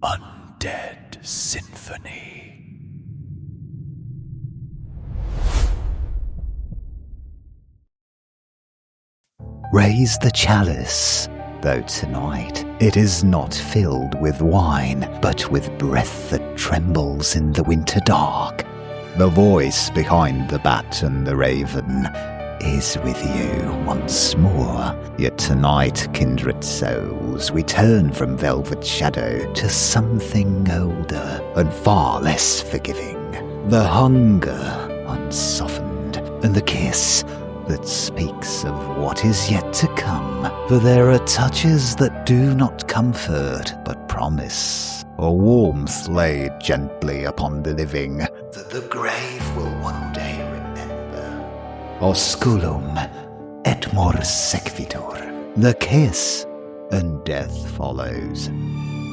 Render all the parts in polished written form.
Undead Sinphony. Raise the chalice, though tonight it is not filled with wine, but with breath that trembles in the winter dark. The voice behind the bat and the raven is with you once more. Yet tonight, kindred souls, we turn from velvet shadow to something older and far less forgiving. The hunger unsoftened, and the kiss that speaks of what is yet to come. For there are touches that do not comfort, but promise a warmth laid gently upon the living that the grave will one day remember. Osculum et mors sequitur. The kiss, and death follows.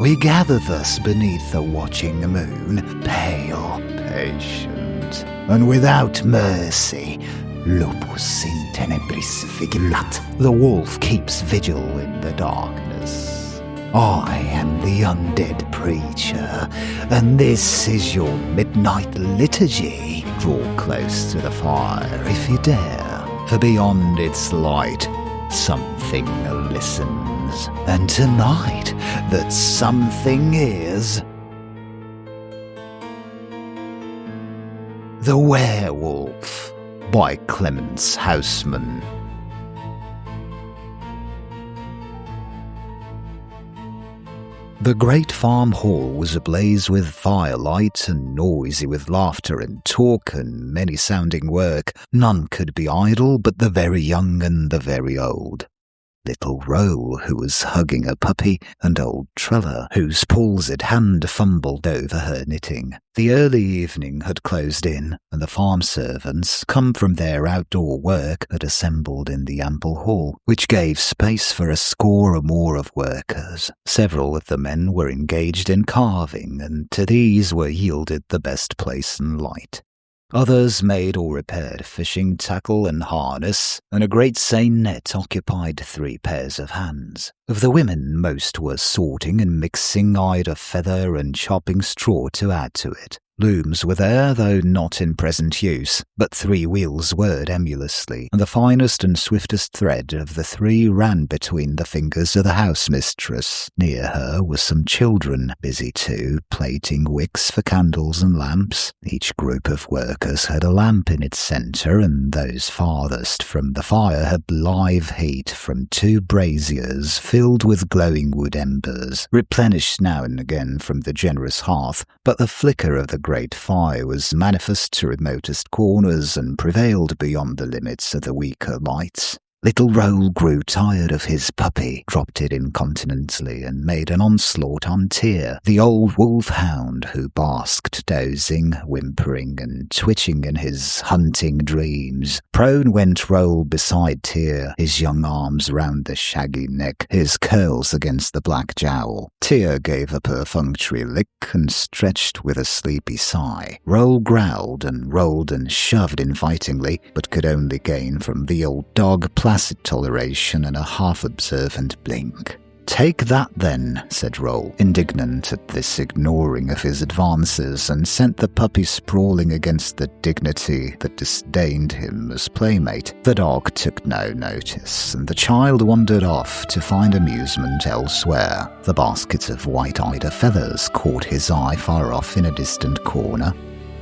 We gather thus beneath the watching moon, pale, patient, and without mercy. Lupus in tenebris vigilat. The wolf keeps vigil in the darkness. I am the undead preacher, and this is your midnight liturgy. Draw close to the fire if you dare, for beyond its light, something listens. And tonight, that something is The Were-Wolf by Clemence Housman. The great farm hall was ablaze with firelight and noisy with laughter and talk and many-sounding work. None could be idle but the very young and the very old. Little Roll, who was hugging a puppy, and old Trella, whose palsied hand fumbled over her knitting. The early evening had closed in, and the farm servants, come from their outdoor work, had assembled in the ample hall, which gave space for a score or more of workers. Several of the men were engaged in carving, and to these were yielded the best place and light. Others made or repaired fishing tackle and harness, and a great seine net occupied 3 pairs of hands. Of the women, most were sorting and mixing either feather and chopping straw to add to it. Looms were there, though not in present use, but 3 wheels whirred emulously, and the finest and swiftest thread of the 3 ran between the fingers of the house-mistress. Near her were some children, busy too, plaiting wicks for candles and lamps. Each group of workers had a lamp in its centre, and those farthest from the fire had live heat from 2 braziers filled with glowing wood embers, replenished now and again from the generous hearth, but the flicker of the great fire was manifest to remotest corners and prevailed beyond the limits of the weaker lights. Little Roll grew tired of his puppy, dropped it incontinently, and made an onslaught on Tyr, the old wolf-hound who basked dozing, whimpering, and twitching in his hunting dreams. Prone went Roll beside Tyr, his young arms round the shaggy neck, his curls against the black jowl. Tyr gave a perfunctory lick and stretched with a sleepy sigh. Roll growled and rolled and shoved invitingly, but could only gain from the old dog placid toleration and a half-observant blink. "Take that, then," said Roll, indignant at this ignoring of his advances, and sent the puppy sprawling against the dignity that disdained him as playmate. The dog took no notice, and the child wandered off to find amusement elsewhere. The basket of white eider feathers caught his eye far off in a distant corner.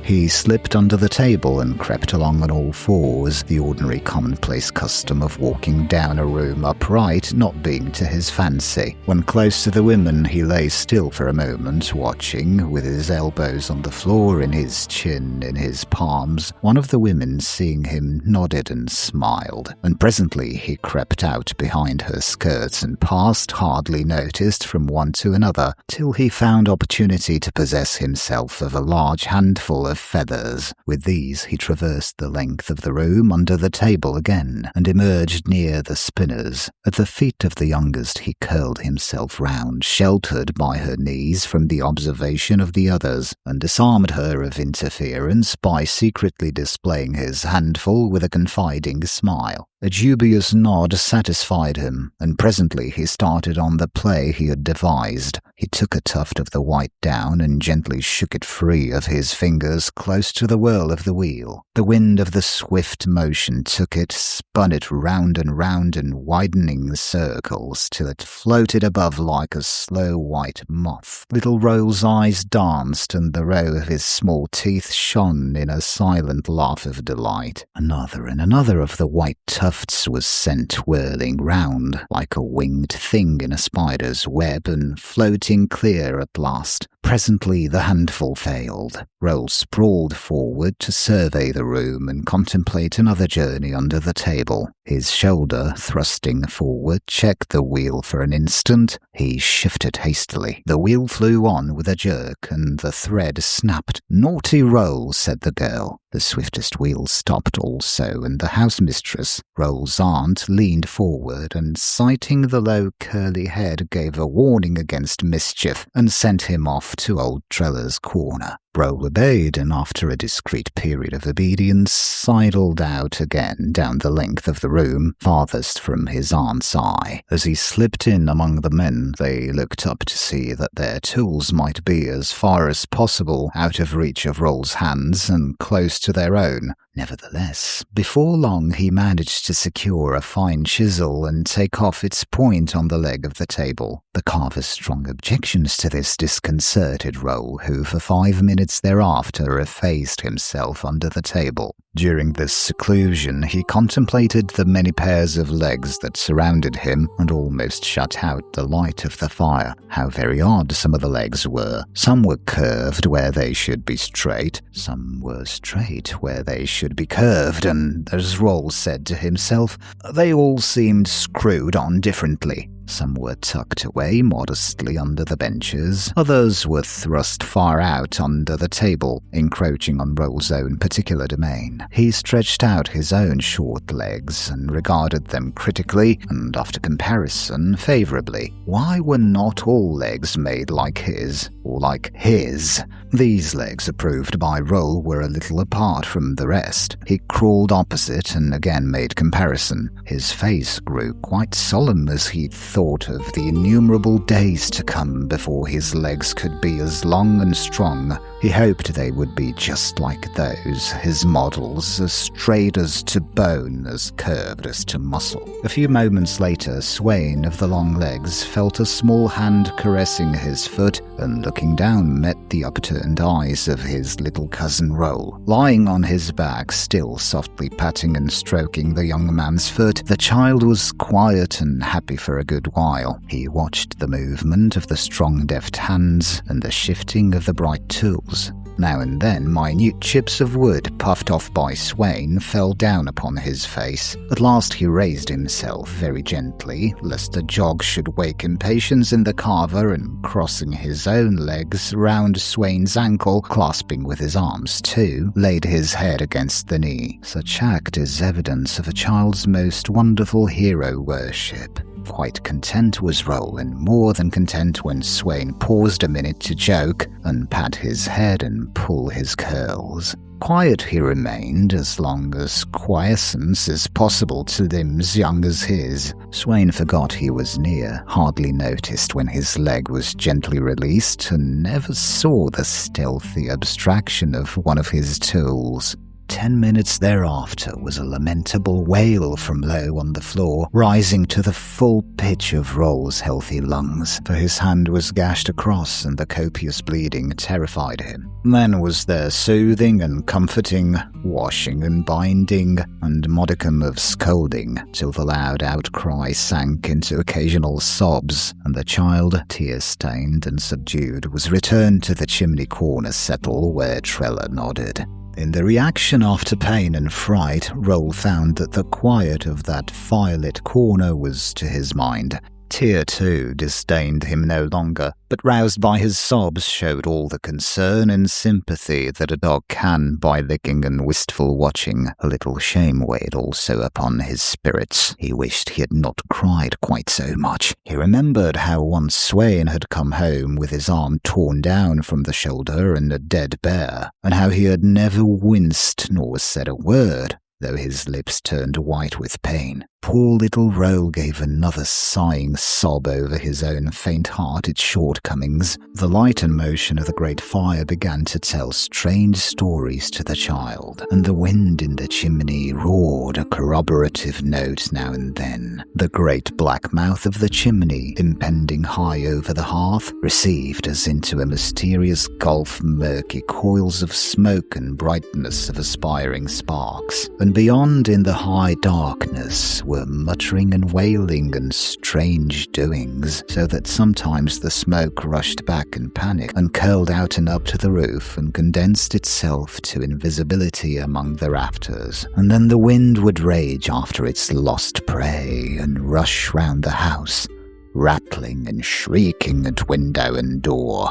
He slipped under the table and crept along on all fours, the ordinary commonplace custom of walking down a room upright not being to his fancy. When close to the women, he lay still for a moment, watching, with his elbows on the floor and his chin in his palms. One of the women, seeing him, nodded and smiled, and presently he crept out behind her skirts and passed, hardly noticed, from one to another, till he found opportunity to possess himself of a large handful of feathers. With these he traversed the length of the room under the table again, and emerged near the spinners. At the feet of the youngest he curled himself round, sheltered by her knees from the observation of the others, and disarmed her of interference by secretly displaying his handful with a confiding smile. A dubious nod satisfied him, and presently he started on the play he had devised. He took a tuft of the white down and gently shook it free of his fingers close to the whirl of the wheel. The wind of the swift motion took it, spun it round in widening circles till it floated above like a slow white moth. Little Roll's eyes danced and the row of his small teeth shone in a silent laugh of delight. Another and another of the white tufts was sent whirling round like a winged thing in a spider's web and floating clear at last. Presently the handful failed. Roll sprawled forward to survey the room and contemplate another journey under the table. His shoulder, thrusting forward, checked the wheel for an instant. He shifted hastily. The wheel flew on with a jerk, and the thread snapped. "Naughty Roll," said the girl. The swiftest wheel stopped also, and the housemistress, Roll's aunt, leaned forward and, sighting the low curly head, gave a warning against mischief and sent him off to old Treller's corner. Roll obeyed, and after a discreet period of obedience, sidled out again down the length of the room, farthest from his aunt's eye. As he slipped in among the men, they looked up to see that their tools might be as far as possible out of reach of Roll's hands and close to their own. Nevertheless, before long he managed to secure a fine chisel and take off its point on the leg of the table. The carver's strong objections to this disconcerted Roll, who for 5 minutes thereafter effaced himself under the table. During this seclusion he contemplated the many pairs of legs that surrounded him and almost shut out the light of the fire. How very odd some of the legs were. Some were curved where they should be straight, some were straight where they should be curved, and, as Roll said to himself, they all seemed screwed on differently. Some were tucked away modestly under the benches, others were thrust far out under the table, encroaching on Roll's own particular domain. He stretched out his own short legs and regarded them critically, and after comparison favourably. Why were not all legs made like his, or like his? These legs, approved by Roll, were a little apart from the rest. He crawled opposite and again made comparison. His face grew quite solemn as he thought of the innumerable days to come before his legs could be as long and strong. He hoped they would be just like those, his models, as straight as to bone, as curved as to muscle. A few moments later, Sweyn of the long legs felt a small hand caressing his foot, and looking down met the upturned eyes of his little cousin Roll. Lying on his back, still softly patting and stroking the young man's foot, the child was quiet and happy for a good while. He watched the movement of the strong deft hands and the shifting of the bright tools. Now and then minute chips of wood puffed off by Sweyn fell down upon his face. At last he raised himself very gently, lest the jog should wake impatience in the carver, and crossing his own legs round Sweyn's ankle, clasping with his arms too, laid his head against the knee. Such act is evidence of a child's most wonderful hero worship. Quite content was Roll, and more than content when Sweyn paused a minute to joke and pat his head and pull his curls. Quiet he remained as long as quiescence is possible to limbs young as his. Sweyn forgot he was near, hardly noticed when his leg was gently released, and never saw the stealthy abstraction of one of his tools. 10 minutes thereafter was a lamentable wail from low on the floor, rising to the full pitch of Roll's healthy lungs, for his hand was gashed across and the copious bleeding terrified him. Then was there soothing and comforting, washing and binding, and modicum of scolding, till the loud outcry sank into occasional sobs, and the child, tear-stained and subdued, was returned to the chimney corner settle where Treller nodded. In the reaction after pain and fright, Roll found that the quiet of that firelit corner was to his mind. Tyr, too, disdained him no longer, but roused by his sobs showed all the concern and sympathy that a dog can by licking and wistful watching. A little shame weighed also upon his spirits. He wished he had not cried quite so much. He remembered how once Sweyn had come home with his arm torn down from the shoulder and a dead bear, and how he had never winced nor said a word, though his lips turned white with pain. Poor little Roll gave another sighing sob over his own faint-hearted shortcomings. The light and motion of the great fire began to tell strange stories to the child, and the wind in the chimney roared a corroborative note now and then. The great black mouth of the chimney, impending high over the hearth, received as into a mysterious gulf murky coils of smoke and brightness of aspiring sparks, and beyond in the high darkness were muttering and wailing and strange doings, so that sometimes the smoke rushed back in panic and curled out and up to the roof and condensed itself to invisibility among the rafters, and then the wind would rage after its lost prey and rush round the house, rattling and shrieking at window and door.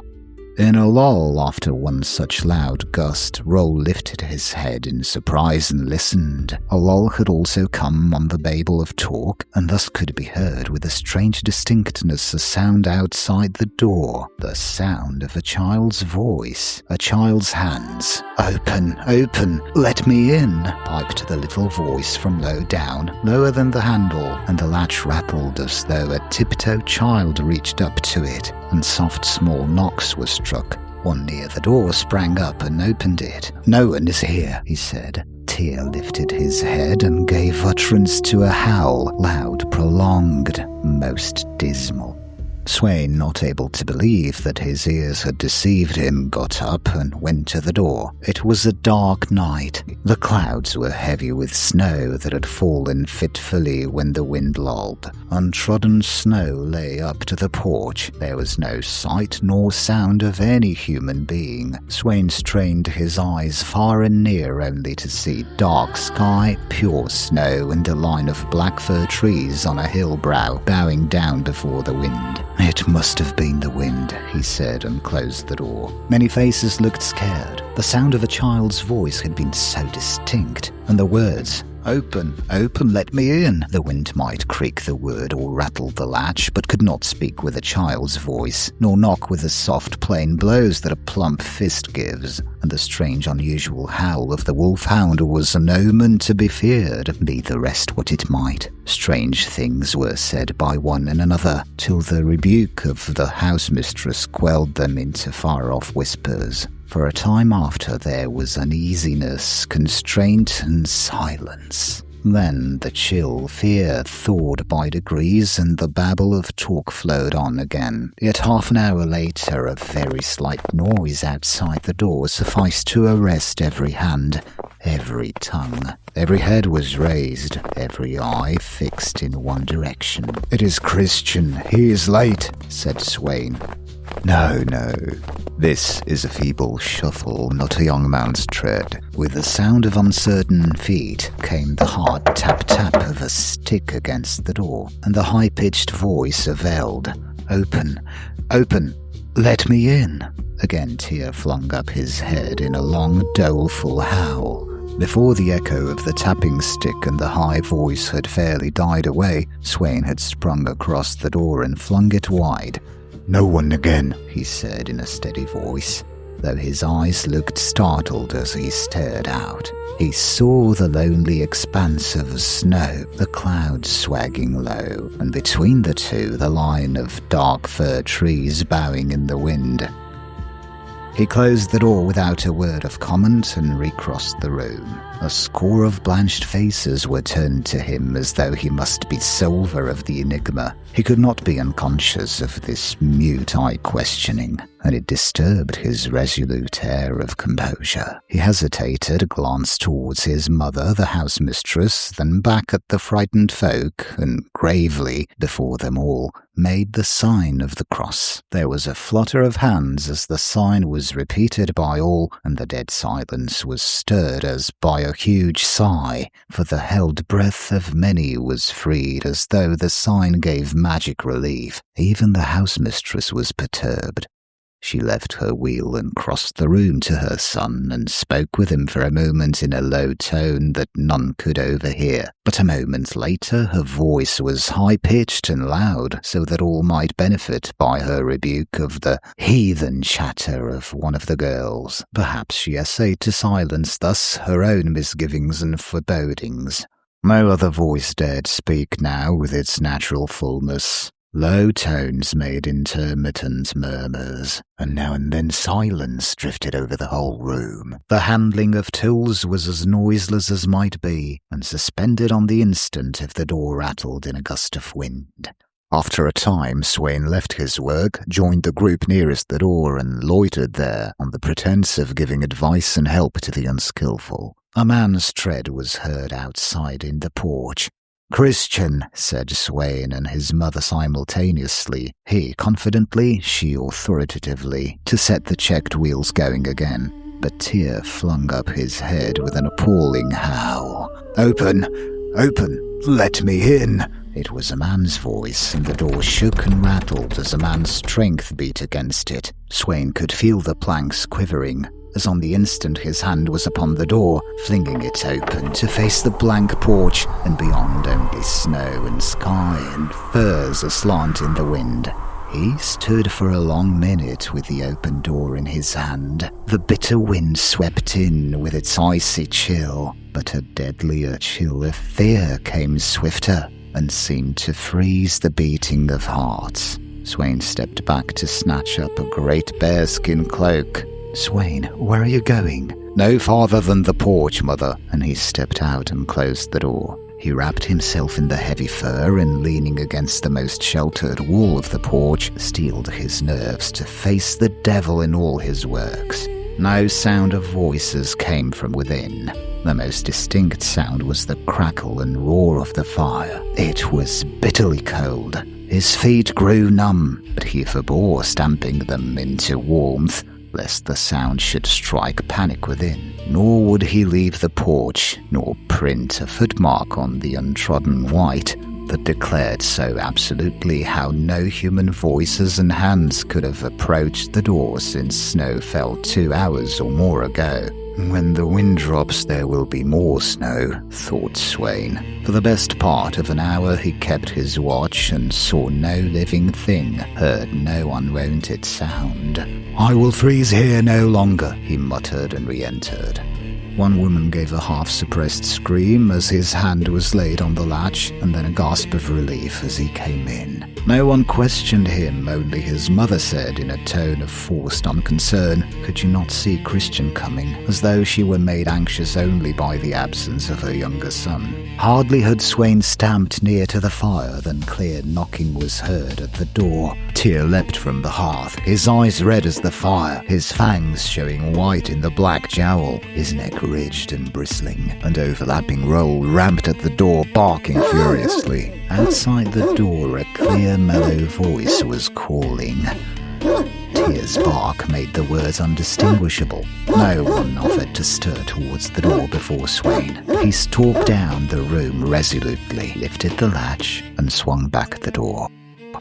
In a lull after one such loud gust, Roll lifted his head in surprise and listened. A lull had also come on the babel of talk, and thus could be heard with a strange distinctness a sound outside the door, the sound of a child's voice, a child's hands. "Open, open, let me in," piped the little voice from low down, lower than the handle, and the latch rattled as though a tiptoe child reached up to it, and soft small knocks were struck. One near the door sprang up and opened it. "No one is here," he said. Tyr lifted his head and gave utterance to a howl, loud, prolonged, most dismal. Sweyn, not able to believe that his ears had deceived him, got up and went to the door. It was a dark night. The clouds were heavy with snow that had fallen fitfully when the wind lulled. Untrodden snow lay up to the porch. There was no sight nor sound of any human being. Sweyn strained his eyes far and near only to see dark sky, pure snow, and a line of black fir trees on a hill brow bowing down before the wind. "It must have been the wind," he said, and closed the door. Many faces looked scared. The sound of a child's voice had been so distinct, and the words, "Open, open, let me in." The wind might creak the word or rattle the latch, but could not speak with a child's voice, nor knock with the soft plain blows that a plump fist gives. And the strange unusual howl of the wolfhound was an omen to be feared, be the rest what it might. Strange things were said by one and another, till the rebuke of the housemistress quelled them into far-off whispers. For a time after there was uneasiness, constraint, and silence. Then the chill fear thawed by degrees, and the babble of talk flowed on again. Yet half an hour later a very slight noise outside the door sufficed to arrest every hand, every tongue. Every head was raised, every eye fixed in one direction. "It is Christian, he is late," said Sweyn. "No, no. This is a feeble shuffle, not a young man's tread." With the sound of uncertain feet came the hard tap-tap of a stick against the door, and the high-pitched voice availed. "Open, open, let me in." Again Tyr flung up his head in a long, doleful howl. Before the echo of the tapping stick and the high voice had fairly died away, Sweyn had sprung across the door and flung it wide. "No one again," he said in a steady voice, though his eyes looked startled as he stared out. He saw the lonely expanse of snow, the clouds swagging low, and between the two the line of dark fir trees bowing in the wind. He closed the door without a word of comment and recrossed the room. A score of blanched faces were turned to him as though he must be solver of the enigma. He could not be unconscious of this mute eye-questioning, and it disturbed his resolute air of composure. He hesitated, glanced towards his mother, the housemistress, then back at the frightened folk, and gravely, before them all, made the sign of the cross. There was a flutter of hands as the sign was repeated by all, and the dead silence was stirred as by a huge sigh, for the held breath of many was freed as though the sign gave magic relief. Even the housemistress was perturbed. She left her wheel and crossed the room to her son and spoke with him for a moment in a low tone that none could overhear. But a moment later her voice was high-pitched and loud, so that all might benefit by her rebuke of the heathen chatter of one of the girls. Perhaps she essayed to silence thus her own misgivings and forebodings. No other voice dared speak now with its natural fullness. Low tones made intermittent murmurs, and now and then silence drifted over the whole room. The handling of tools was as noiseless as might be, and suspended on the instant if the door rattled in a gust of wind. After a time, Sweyn left his work, joined the group nearest the door, and loitered there on the pretense of giving advice and help to the unskillful. A man's tread was heard outside in the porch. "Christian," said Sweyn and his mother simultaneously, he confidently, she authoritatively, to set the checked wheels going again. But Tyr flung up his head with an appalling howl. "Open! Open! Let me in!" It was a man's voice, and the door shook and rattled as a man's strength beat against it. Sweyn could feel the planks quivering, as on the instant his hand was upon the door, flinging it open to face the blank porch, and beyond only snow and sky and firs aslant in the wind. He stood for a long minute with the open door in his hand. The bitter wind swept in with its icy chill, but a deadlier chill of fear came swifter and seemed to freeze the beating of hearts. Sweyn stepped back to snatch up a great bearskin cloak. "Sweyn, where are you going?" "No farther than the porch, mother," and he stepped out and closed the door. He wrapped himself in the heavy fur and, leaning against the most sheltered wall of the porch, steeled his nerves to face the devil in all his works. No sound of voices came from within. The most distinct sound was the crackle and roar of the fire. It was bitterly cold. His feet grew numb, but he forbore stamping them into warmth, lest the sound should strike panic within. Nor would he leave the porch, nor print a footmark on the untrodden white that declared so absolutely how no human voices and hands could have approached the door since snow fell 2 hours or more ago. "When the wind drops there will be more snow," thought Sweyn. For the best part of an hour he kept his watch and saw no living thing, heard no unwonted sound. "I will freeze here no longer," he muttered and re-entered. One woman gave a half-suppressed scream as his hand was laid on the latch, and then a gasp of relief as he came in. No one questioned him, only his mother said in a tone of forced unconcern, "Could you not see Christian coming?" as though she were made anxious only by the absence of her younger son. Hardly had Sweyn stamped near to the fire than clear knocking was heard at the door. Tyr leapt from the hearth, his eyes red as the fire, his fangs showing white in the black jowl, his neck ridged and bristling. An overlapping roll ramped at the door, barking furiously. Outside the door, a clear, mellow voice was calling. Tyr's bark made the words undistinguishable. No one offered to stir towards the door before Sweyn. He stalked down the room resolutely, lifted the latch, and swung back the door.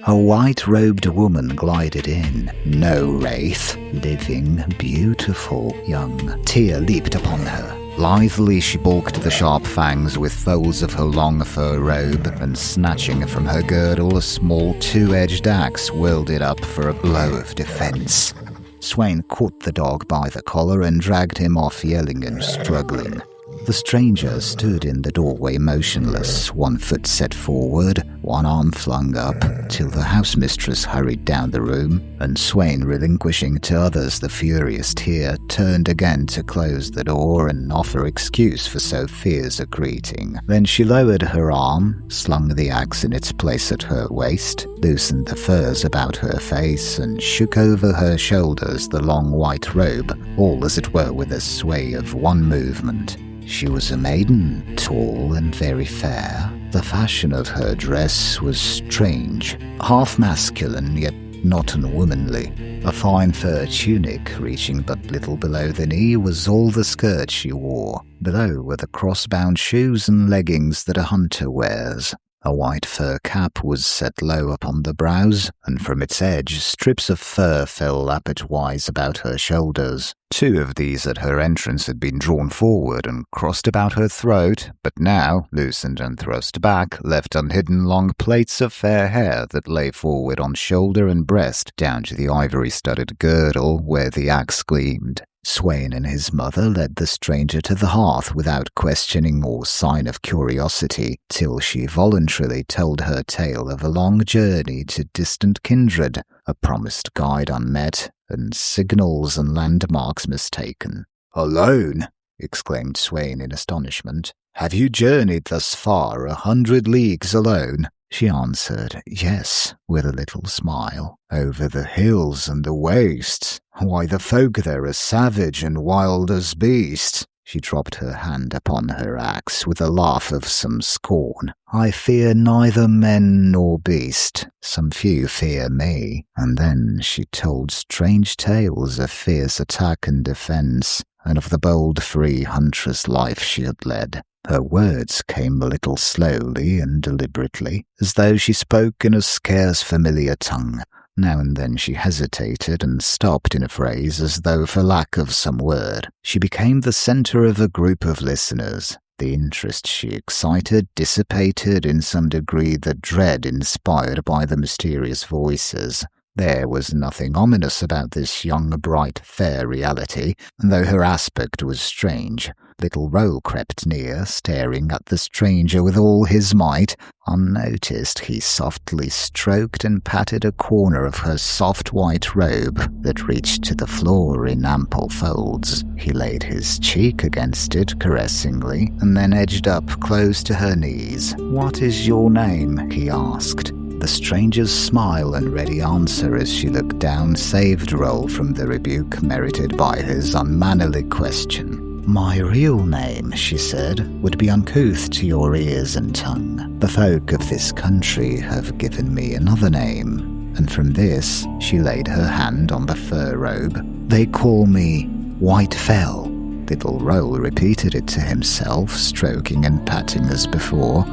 A white-robed woman glided in. No wraith, living, beautiful, young. Tyr leaped upon her. Lithely she balked the sharp fangs with folds of her long fur robe, and snatching from her girdle a small two-edged axe, whirled it up for a blow of defence. Sweyn caught the dog by the collar and dragged him off, yelling and struggling. The stranger stood in the doorway motionless, one foot set forward, one arm flung up, till the housemistress hurried down the room, and Sweyn, relinquishing to others the furious Tyr, turned again to close the door and offer excuse for so fierce a greeting. Then she lowered her arm, slung the axe in its place at her waist, loosened the furs about her face, and shook over her shoulders the long white robe, all as it were with a sway of one movement. She was a maiden, tall and very fair. The fashion of her dress was strange, half masculine yet not unwomanly. A fine fur tunic, reaching but little below the knee, was all the skirt she wore. Below were the cross-bound shoes and leggings that a hunter wears. A white fur cap was set low upon the brows, and from its edge strips of fur fell lappet-wise about her shoulders. 2 of these at her entrance had been drawn forward and crossed about her throat, but now, loosened and thrust back, left unhidden long plaits of fair hair that lay forward on shoulder and breast, down to the ivory-studded girdle where the axe gleamed. Sweyn and his mother led the stranger to the hearth without questioning or sign of curiosity, till she voluntarily told her tale of a long journey to distant kindred, a promised guide unmet, and signals and landmarks mistaken. "Alone?" exclaimed Sweyn in astonishment. "Have you journeyed thus far 100 leagues alone?" She answered, "Yes," with a little smile. "Over the hills and the wastes. Why, the folk there are savage and wild as beasts." She dropped her hand upon her axe with a laugh of some scorn. "I fear neither men nor beast. Some few fear me." And then she told strange tales of fierce attack and defence, and of the bold free huntress life she had led. Her words came a little slowly and deliberately, as though she spoke in a scarce familiar tongue. Now and then she hesitated and stopped in a phrase as though for lack of some word. She became the centre of a group of listeners. The interest she excited dissipated in some degree the dread inspired by the mysterious voices. There was nothing ominous about this young, bright, fair reality, though her aspect was strange. Little Roll crept near, staring at the stranger with all his might. Unnoticed, he softly stroked and patted a corner of her soft white robe that reached to the floor in ample folds. He laid his cheek against it caressingly, and then edged up close to her knees. "What is your name?" he asked. The stranger's smile and ready answer as she looked down saved Roll from the rebuke merited by his unmannerly question. "My real name," she said, "would be uncouth to your ears and tongue. The folk of this country have given me another name, and from this," she laid her hand on the fur robe, "they call me Whitefell." Little Roll repeated it to himself, stroking and patting as before.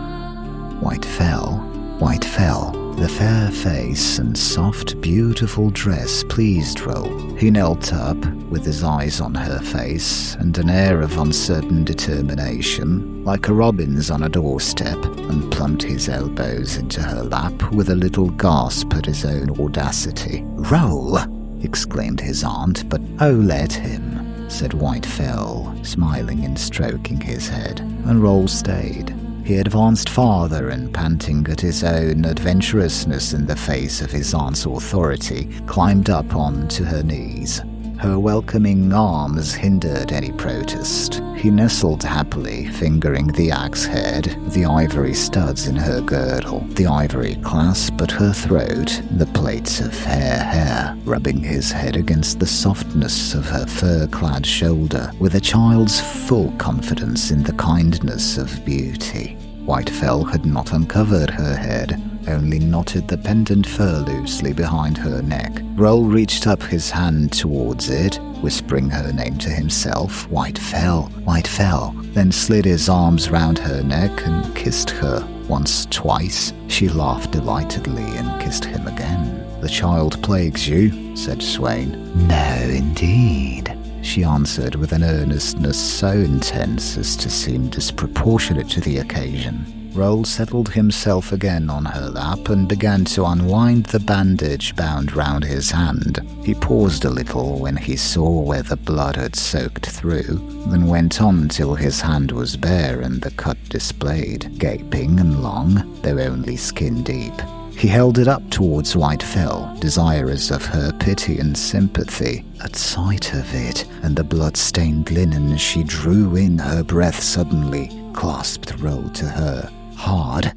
Whitefell, Whitefell. The fair face and soft, beautiful dress pleased Roll. He knelt up, with his eyes on her face, and an air of uncertain determination, like a robin's on a doorstep, and plumped his elbows into her lap with a little gasp at his own audacity. "Roll!" exclaimed his aunt, but "Oh, let him," said Whitefell, smiling and stroking his head, and Roll stayed. He advanced farther and, panting at his own adventurousness in the face of his aunt's authority, climbed up onto her knees. Her welcoming arms hindered any protest. He nestled happily, fingering the axe head, the ivory studs in her girdle, the ivory clasp at her throat, the plaits of fair hair, rubbing his head against the softness of her fur-clad shoulder, with a child's full confidence in the kindness of beauty. Whitefell had not uncovered her head, only knotted the pendant fur loosely behind her neck. Roll reached up his hand towards it, whispering her name to himself, "Whitefell, Whitefell," then slid his arms round her neck and kissed her once, twice. She laughed delightedly and kissed him again. "The child plagues you," said Sweyn. "No, indeed," she answered with an earnestness so intense as to seem disproportionate to the occasion. Roll settled himself again on her lap and began to unwind the bandage bound round his hand. He paused a little when he saw where the blood had soaked through, then went on till his hand was bare and the cut displayed, gaping and long, though only skin deep. He held it up towards Whitefell, desirous of her pity and sympathy. At sight of it and the blood-stained linen, she drew in her breath suddenly, clasped Roll to her. Hard,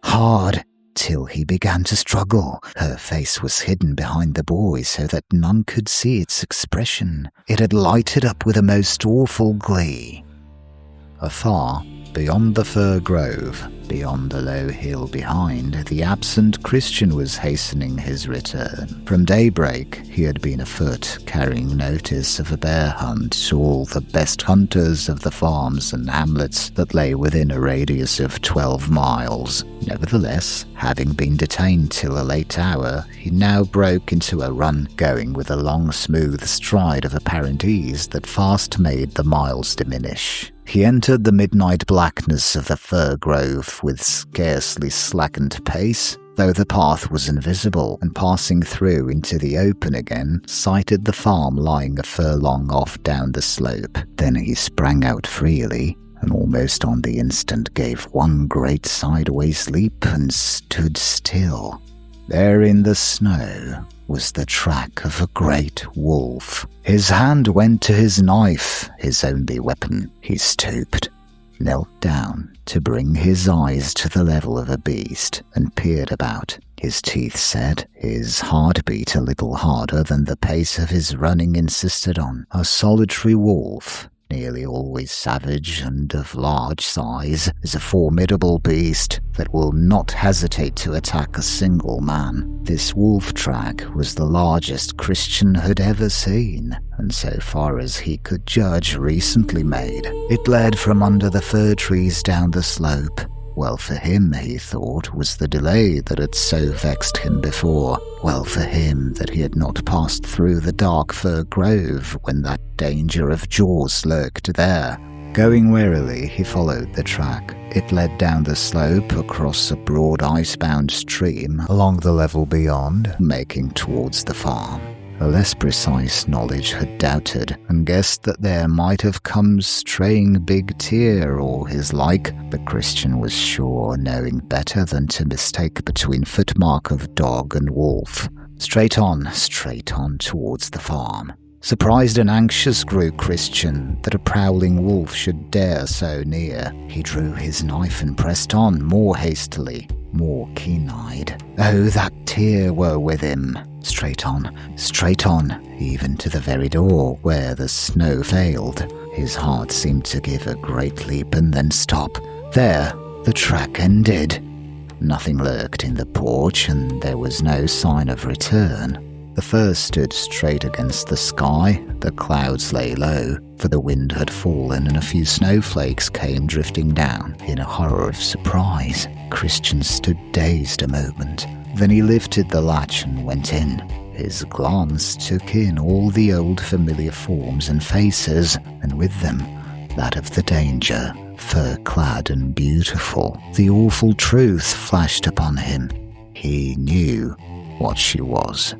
hard, till he began to struggle. Her face was hidden behind the boy so that none could see its expression. It had lighted up with a most awful glee. Afar, beyond the fir grove, beyond the low hill behind, the absent Christian was hastening his return. From daybreak, he had been afoot, carrying notice of a bear hunt to all the best hunters of the farms and hamlets that lay within a radius of 12 miles. Nevertheless, having been detained till a late hour, he now broke into a run, going with a long, smooth stride of apparent ease that fast made the miles diminish. He entered the midnight blackness of the fir grove with scarcely slackened pace. though the path was invisible, and passing through into the open again, sighted the farm lying a furlong off down the slope. Then he sprang out freely, and almost on the instant gave one great sideways leap and stood still. There in the snow was the track of a great wolf. His hand went to his knife, his only weapon. He stooped, knelt down to bring his eyes to the level of a beast, and peered about. His teeth set, his heart beat a little harder than the pace of his running insisted on. A solitary wolf, nearly always savage and of large size, is a formidable beast that will not hesitate to attack a single man. This wolf track was the largest Christian had ever seen, and so far as he could judge, recently made. It led from under the fir trees down the slope. Well for him, he thought, was the delay that had so vexed him before. Well for him that he had not passed through the dark fir grove when that danger of jaws lurked there. Going warily, he followed the track. It led down the slope, across a broad ice-bound stream, along the level beyond, making towards the farm. A less precise knowledge had doubted, and guessed that there might have come straying big tear or his like, but Christian was sure, knowing better than to mistake between footmark of dog and wolf. Straight on towards the farm. Surprised and anxious grew Christian that a prowling wolf should dare so near. He drew his knife and pressed on more hastily, more keen-eyed. Oh, that tear were with him. Straight on, even to the very door where the snow failed. His heart seemed to give a great leap and then stop. There, the track ended. Nothing lurked in the porch, and there was no sign of return. The fir stood straight against the sky, the clouds lay low, for the wind had fallen and a few snowflakes came drifting down. In a horror of surprise, Christian stood dazed a moment. Then he lifted the latch and went in. His glance took in all the old familiar forms and faces, and with them, that of the danger, fur-clad and beautiful. The awful truth flashed upon him. He knew what she was.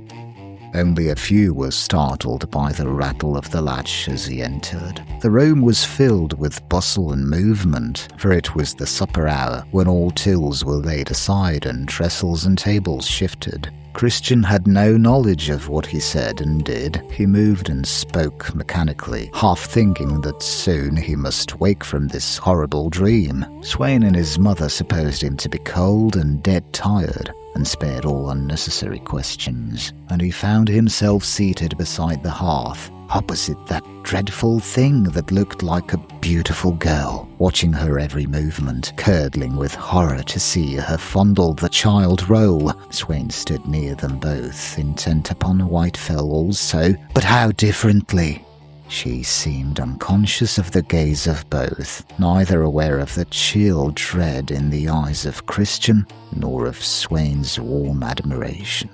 Only a few were startled by the rattle of the latch as he entered. The room was filled with bustle and movement, for it was the supper hour, when all tills were laid aside and trestles and tables shifted. Christian had no knowledge of what he said and did. He moved and spoke mechanically, half thinking that soon he must wake from this horrible dream. Sweyn and his mother supposed him to be cold and dead tired, and spared all unnecessary questions, and he found himself seated beside the hearth, opposite that dreadful thing that looked like a beautiful girl, watching her every movement, curdling with horror to see her fondle the child roll. Sweyn stood near them both, intent upon White Fell also, but how differently! She seemed unconscious of the gaze of both, neither aware of the chill dread in the eyes of Christian, nor of Sweyn's warm admiration.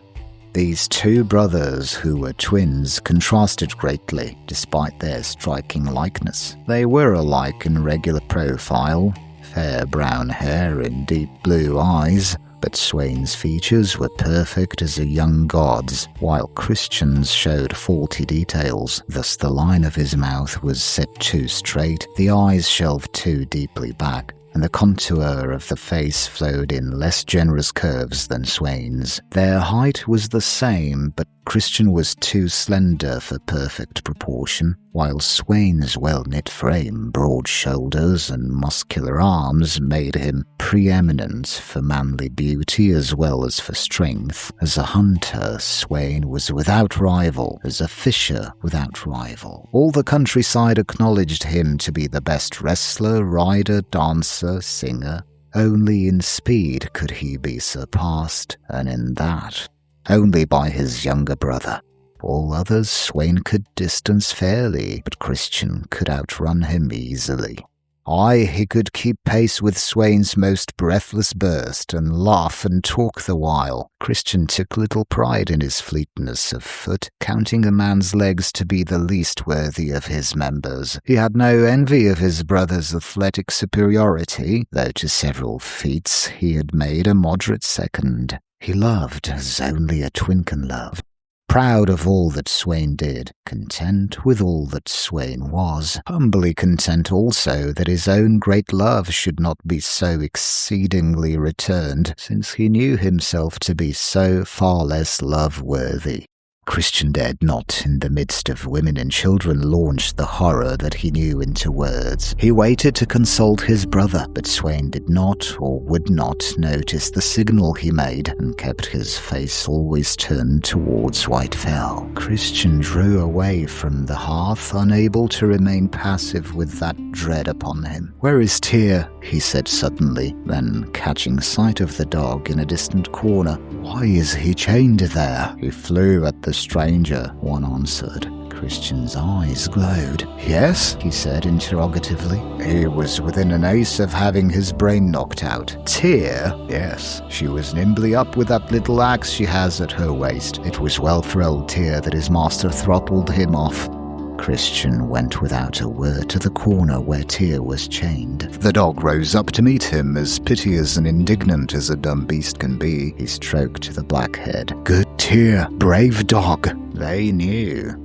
These two brothers, who were twins, contrasted greatly, despite their striking likeness. They were alike in regular profile, fair brown hair and deep blue eyes, but Sweyn's features were perfect as a young god's, while Christian's showed faulty details. Thus the line of his mouth was set too straight, the eyes shelved too deeply back, and the contour of the face flowed in less generous curves than Sweyn's. Their height was the same, but Christian was too slender for perfect proportion, while Sweyn's well-knit frame, broad shoulders, and muscular arms made him preeminent for manly beauty as well as for strength. As a hunter, Sweyn was without rival, as a fisher without rival. All the countryside acknowledged him to be the best wrestler, rider, dancer, singer. Only in speed could he be surpassed, and in that only by his younger brother. All others Sweyn could distance fairly, but Christian could outrun him easily. Aye, he could keep pace with Sweyn's most breathless burst, and laugh and talk the while. Christian took little pride in his fleetness of foot, counting a man's legs to be the least worthy of his members. He had no envy of his brother's athletic superiority, though to several feats he had made a moderate second. He loved as only a twin can love. Proud of all that Sweyn did, content with all that Sweyn was, humbly content also that his own great love should not be so exceedingly returned, since he knew himself to be so far less love-worthy. Christian dared not, in the midst of women and children, launch the horror that he knew into words. He waited to consult his brother, but Sweyn did not or would not notice the signal he made, and kept his face always turned towards Whitefell. Christian drew away from the hearth, unable to remain passive with that dread upon him. "Where is Tyr?" he said suddenly, then catching sight of the dog in a distant corner. "Why is he chained there?" "He flew at the stranger," one answered. Christian's eyes glowed. "Yes?" he said interrogatively. "He was within an ace of having his brain knocked out." "Tyr?" "Yes. She was nimbly up with that little axe she has at her waist. It was well for old Tyr that his master throttled him off." Christian went without a word to the corner where Tyr was chained. The dog rose up to meet him, as piteous and indignant as a dumb beast can be. He stroked the black head. "Good Tyr, brave dog." They knew.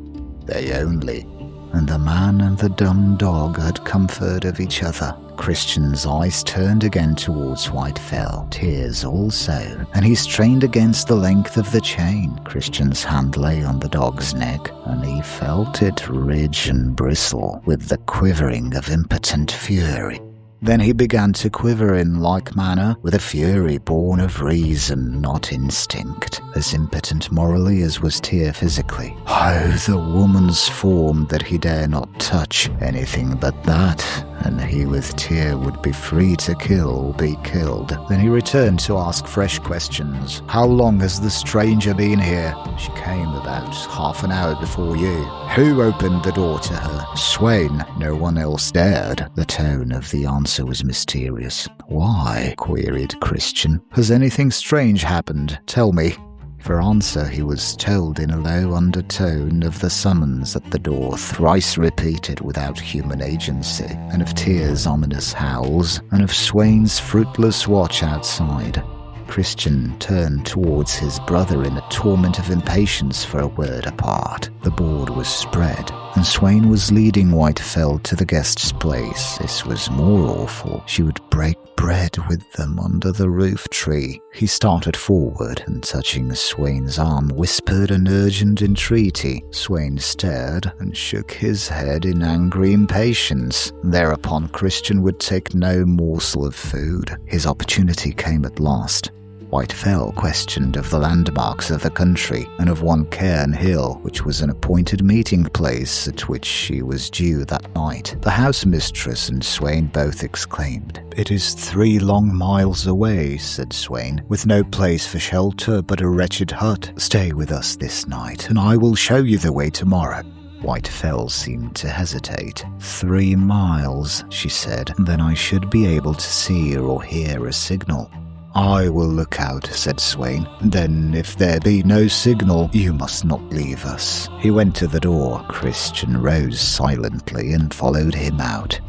They only. And the man and the dumb dog had comfort of each other. Christian's eyes turned again towards Whitefell, Tyr's also, and he strained against the length of the chain. Christian's hand lay on the dog's neck, and he felt it ridge and bristle with the quivering of impotent fury. Then he began to quiver in like manner, with a fury born of reason, not instinct, as impotent morally as was Tyr physically. Oh, the woman's form that he dare not touch, anything but that, and he with Tyr would be free to kill, be killed. Then he returned to ask fresh questions. "How long has the stranger been here?" "She came about half an hour before you." "Who opened the door to her?" "Sweyn. No one else dared." The tone of the answer was mysterious. "Why?" queried Christian. "Has anything strange happened? Tell me." For answer he was told in a low undertone of the summons at the door, thrice repeated without human agency, and of Tyr's ominous howls, and of Sweyn's fruitless watch outside. Christian turned towards his brother in a torment of impatience for a word apart. The board was spread, and Sweyn was leading Whitefell to the guest's place. This was more awful. She would break bread with them under the roof tree. He started forward, and touching Sweyn's arm, whispered an urgent entreaty. Sweyn stared and shook his head in angry impatience. Thereupon Christian would take no morsel of food. His opportunity came at last. Whitefell questioned of the landmarks of the country, and of one Cairn Hill, which was an appointed meeting place at which she was due that night. The house mistress and Sweyn both exclaimed. "It is 3 long miles away," said Sweyn, "with no place for shelter but a wretched hut. Stay with us this night, and I will show you the way tomorrow." Whitefell seemed to hesitate. 3 miles, she said, "then I should be able to see or hear a signal." "I will look out," said Sweyn. "Then, if there be no signal, you must not leave us." He went to the door. Christian rose silently and followed him out.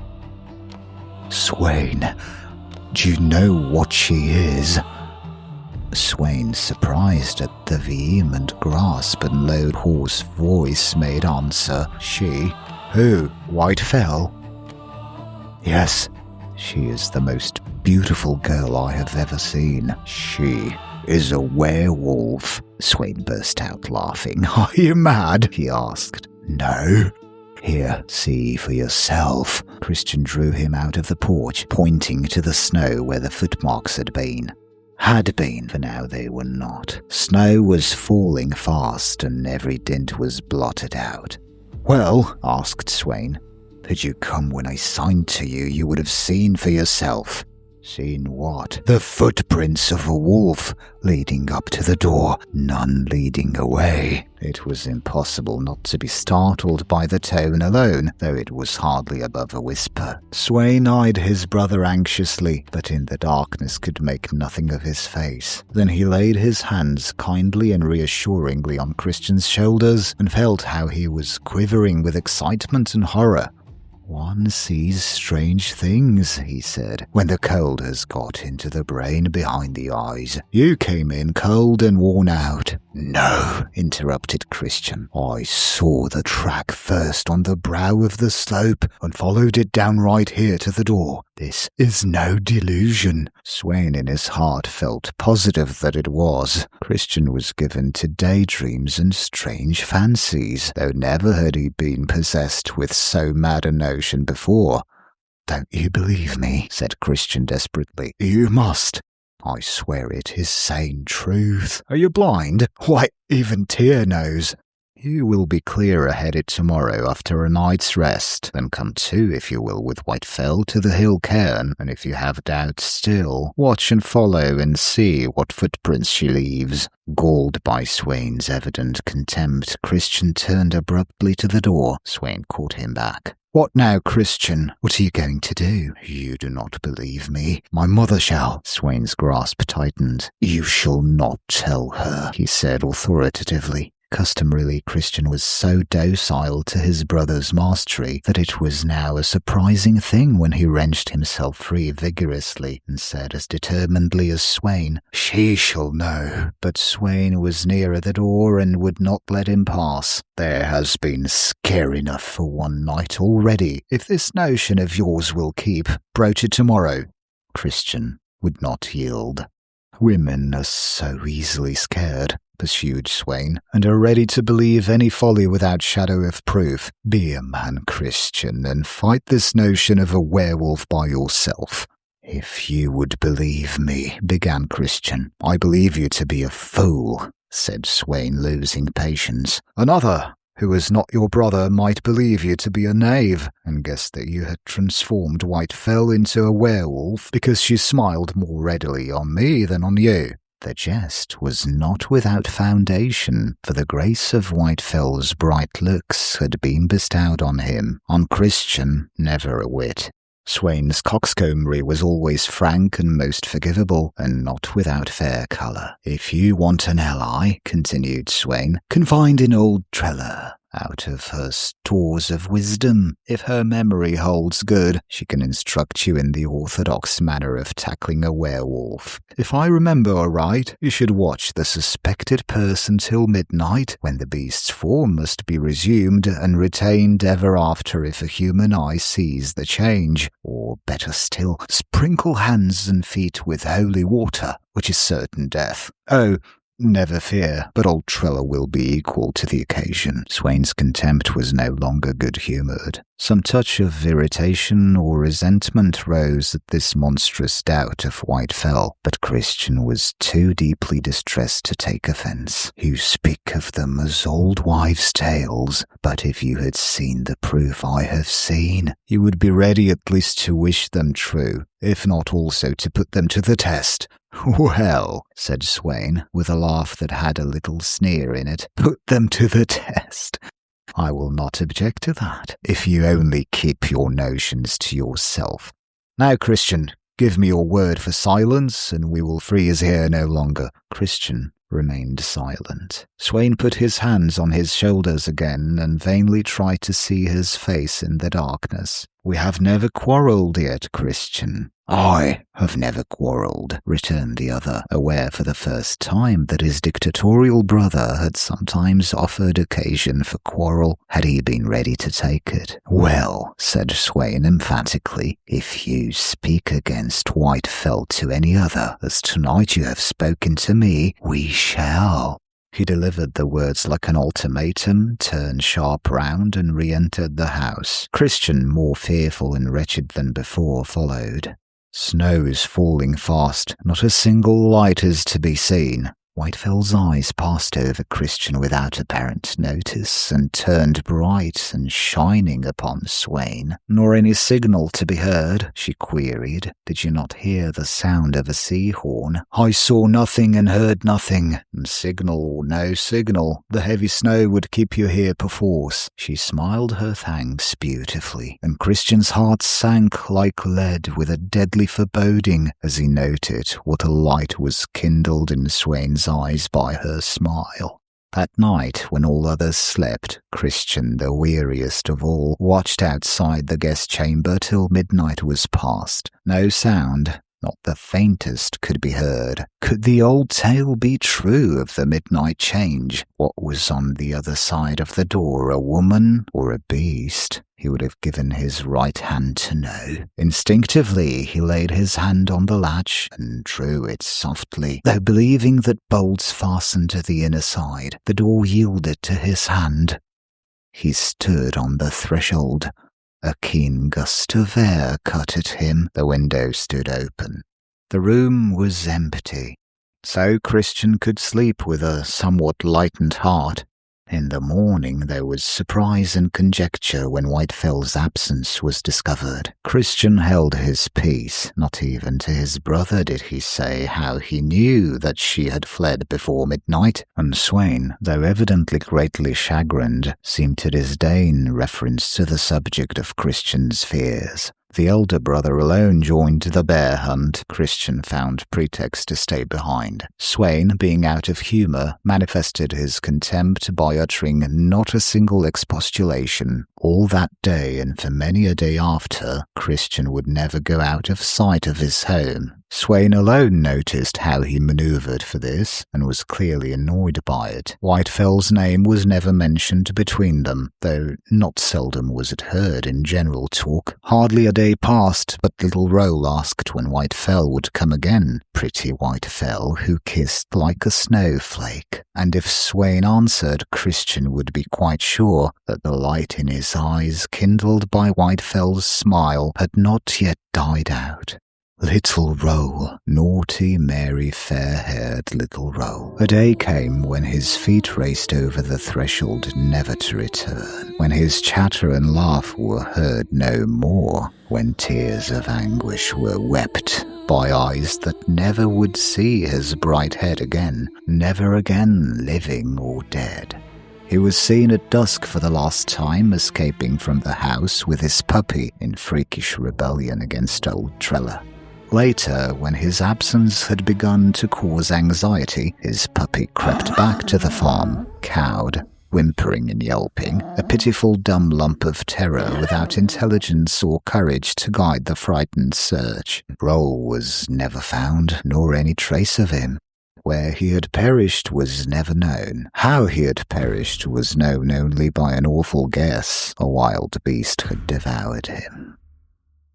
"Sweyn, do you know what she is?" Sweyn, surprised at the vehement grasp and low, hoarse voice, made answer. "She? Who? Whitefell?" "Yes. She is the most beautiful girl I have ever seen." "She is a werewolf," Sweyn burst out laughing. "Are you mad?" he asked. "No." "Here, see for yourself." Christian drew him out of the porch, pointing to the snow where the footmarks had been. Had been, for now they were not. Snow was falling fast, and every dint was blotted out. "Well?" asked Sweyn. "Had you come when I signed to you, you would have seen for yourself." "Seen what?" "The footprints of a wolf leading up to the door, none leading away." It was impossible not to be startled by the tone alone, though it was hardly above a whisper. Sweyn eyed his brother anxiously, but in the darkness could make nothing of his face. Then he laid his hands kindly and reassuringly on Christian's shoulders, and felt how he was quivering with excitement and horror. "One sees strange things," he said, "when the cold has got into the brain behind the eyes. You came in cold and worn out." "No," interrupted Christian. "I saw the track first on the brow of the slope and followed it down right here to the door. This is no delusion." Sweyn in his heart felt positive that it was. Christian was given to daydreams and strange fancies, though never had he been possessed with so mad a notion before. "Don't you believe me?" said Christian desperately. "You must. I swear it is saying truth. Are you blind? Why, even Tyr knows." "You will be clearer-headed tomorrow after a night's rest. Then come to, if you will, with Whitefell to the hill cairn, and if you have doubts still, watch and follow and see what footprints she leaves." Galled by Sweyn's evident contempt, Christian turned abruptly to the door. Sweyn caught him back. "What now, Christian? What are you going to do?" "You do not believe me. My mother shall." Sweyn's grasp tightened. "You shall not tell her," he said authoritatively. Customarily, Christian was so docile to his brother's mastery that it was now a surprising thing when he wrenched himself free vigorously and said as determinedly as Sweyn, "She shall know." But Sweyn was nearer the door and would not let him pass. "There has been scare enough for one night already. If this notion of yours will keep, broach it tomorrow." Christian would not yield. "Women are so easily scared," pursued Sweyn, "and are ready to believe any folly without shadow of proof. Be a man, Christian, and fight this notion of a werewolf by yourself." "If you would believe me," began Christian. "I believe you to be a fool," said Sweyn, losing patience. "Another, who is not your brother, might believe you to be a knave, and guess that you had transformed Whitefell into a werewolf because she smiled more readily on me than on you." The jest was not without foundation, for the grace of Whitefell's bright looks had been bestowed on him. On Christian, never a whit. Sweyn's coxcombry was always frank and most forgivable, and not without fair colour. "If you want an ally," continued Sweyn, "confide in old Trella. Out of her stores of wisdom, if her memory holds good, she can instruct you in the orthodox manner of tackling a werewolf. If I remember aright, you should watch the suspected person till midnight, when the beast's form must be resumed and retained ever after if a human eye sees the change. Or, better still, sprinkle hands and feet with holy water, which is certain death. Oh, never fear, but old Trella will be equal to the occasion." Sweyn's contempt was no longer good-humoured. Some touch of irritation or resentment rose at this monstrous doubt of Whitefell, but Christian was too deeply distressed to take offence. "You speak of them as old wives' tales, but if you had seen the proof I have seen, you would be ready at least to wish them true, if not also to put them to the test." "Well," said Sweyn, with a laugh that had a little sneer in it, "put them to the test. I will not object to that, if you only keep your notions to yourself. Now, Christian, give me your word for silence, and we will freeze here no longer." Christian remained silent. Sweyn put his hands on his shoulders again and vainly tried to see his face in the darkness. "We have never quarrelled yet, Christian." "I have never quarrelled," returned the other, aware for the first time that his dictatorial brother had sometimes offered occasion for quarrel, had he been ready to take it. "Well," said Sweyn emphatically, "if you speak against Whitefell to any other, as tonight you have spoken to me, we shall." He delivered the words like an ultimatum, turned sharp round and re-entered the house. Christian, more fearful and wretched than before, followed. Snow is falling fast. Not a single light is to be seen. Whitefell's eyes passed over Christian without apparent notice and turned bright and shining upon Sweyn. "Nor any signal to be heard?" she queried. "Did you not hear the sound of a sea horn?" "I saw nothing and heard nothing, and signal or no signal, the heavy snow would keep you here perforce." She smiled her thanks beautifully, and Christian's heart sank like lead with a deadly foreboding as he noted what a light was kindled in Sweyn's eyes by her smile. That night, when all others slept, Christian, the weariest of all, watched outside the guest chamber till midnight was past. No sound, not the faintest, could be heard. Could the old tale be true of the midnight change? What was on the other side of the door, a woman or a beast? He would have given his right hand to know. Instinctively, he laid his hand on the latch and drew it softly. Though believing that bolts fastened to the inner side, the door yielded to his hand. He stood on the threshold. A keen gust of air cut at him. The window stood open. The room was empty, so Christian could sleep with a somewhat lightened heart. In the morning there was surprise and conjecture when Whitefell's absence was discovered. Christian held his peace. Not even to his brother did he say how he knew that she had fled before midnight, and Sweyn, though evidently greatly chagrined, seemed to disdain reference to the subject of Christian's fears. The elder brother alone joined the bear hunt. Christian found pretext to stay behind. Sweyn, being out of humour, manifested his contempt by uttering not a single expostulation. All that day, and for many a day after, Christian would never go out of sight of his home. Sweyn alone noticed how he manoeuvred for this, and was clearly annoyed by it. Whitefell's name was never mentioned between them, though not seldom was it heard in general talk. Hardly a day passed, but little Roll asked when Whitefell would come again. Pretty Whitefell, who kissed like a snowflake. And if Sweyn answered, Christian would be quite sure that the light in his eyes, kindled by Whitefell's smile, had not yet died out. Little Roll, naughty, merry, fair-haired little Roll. A day came when his feet raced over the threshold never to return, when his chatter and laugh were heard no more, when tears of anguish were wept by eyes that never would see his bright head again, never again living or dead. He was seen at dusk for the last time escaping from the house with his puppy in freakish rebellion against old Trella. Later, when his absence had begun to cause anxiety, his puppy crept back to the farm, cowed, whimpering and yelping, a pitiful dumb lump of terror without intelligence or courage to guide the frightened search. Roll was never found, nor any trace of him. Where he had perished was never known. How he had perished was known only by an awful guess. A wild beast had devoured him.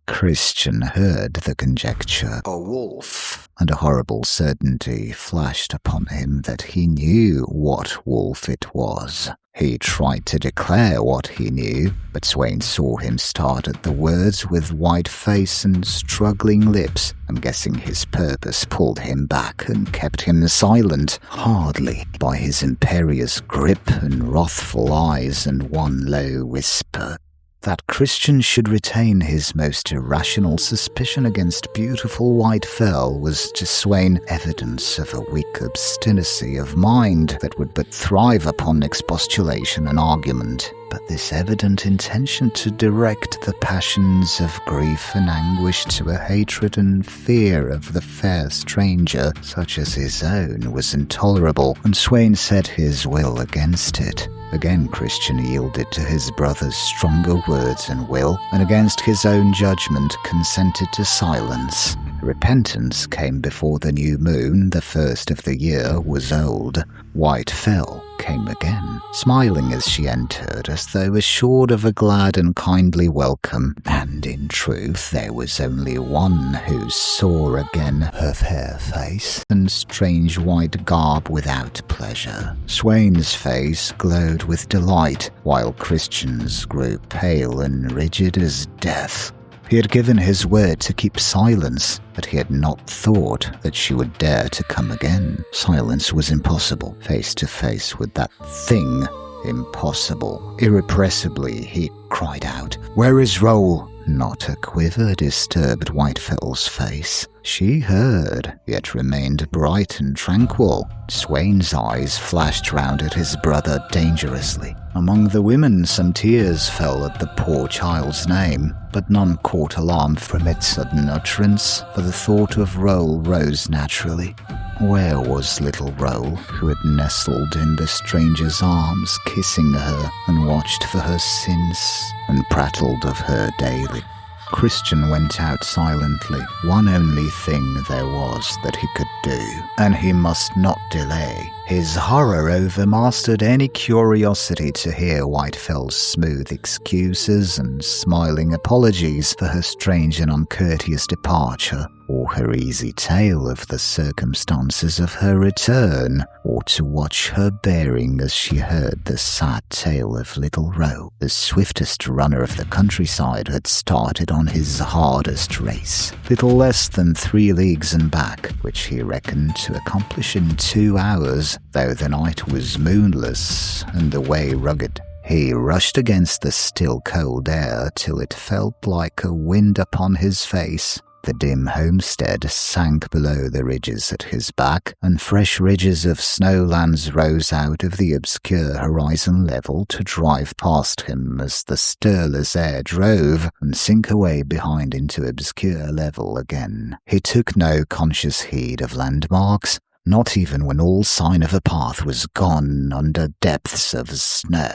Christian heard the conjecture, a wolf, and a horrible certainty flashed upon him that he knew what wolf it was. He tried to declare what he knew, but Sweyn saw him start at the words with white face and struggling lips, and guessing his purpose pulled him back and kept him silent, hardly by his imperious grip and wrathful eyes and one low whisper. That Christian should retain his most irrational suspicion against beautiful Whitefell was to Sweyn evidence of a weak obstinacy of mind that would but thrive upon expostulation and argument. But this evident intention to direct the passions of grief and anguish to a hatred and fear of the fair stranger, such as his own, was intolerable, and Sweyn set his will against it. Again Christian yielded to his brother's stronger words and will, and against his own judgment consented to silence. Repentance came before the new moon, the first of the year, was old. Whitefell came again, smiling as she entered, as though assured of a glad and kindly welcome, and in truth there was only one who saw again her fair face and strange white garb without pleasure. Sweyn's face glowed with delight, while Christian's grew pale and rigid as death. He had given his word to keep silence, but he had not thought that she would dare to come again. Silence was impossible. Face to face with that thing, impossible. Irrepressibly, he cried out, "Where is Roll?" Not a quiver disturbed Whitefell's face. She heard, yet remained bright and tranquil. Sweyn's eyes flashed round at his brother dangerously. Among the women some tears fell at the poor child's name, but none caught alarm from its sudden utterance, for the thought of Roll rose naturally. Where was little Roll, who had nestled in the stranger's arms, kissing her and watched for her sins and prattled of her daily? Christian went out silently. One only thing there was that he could do, and he must not delay. His horror overmastered any curiosity to hear Whitefell's smooth excuses and smiling apologies for her strange and uncourteous departure, or her easy tale of the circumstances of her return, or to watch her bearing as she heard the sad tale of little Roe. The swiftest runner of the countryside had started on his hardest race, little less than 3 leagues and back, which he reckoned to accomplish in 2 hours, though the night was moonless and the way rugged. He rushed against the still cold air till it felt like a wind upon his face. The dim homestead sank below the ridges at his back, and fresh ridges of snowlands rose out of the obscure horizon level to drive past him as the stirless air drove and sink away behind into obscure level again. He took no conscious heed of landmarks, not even when all sign of a path was gone under depths of snow.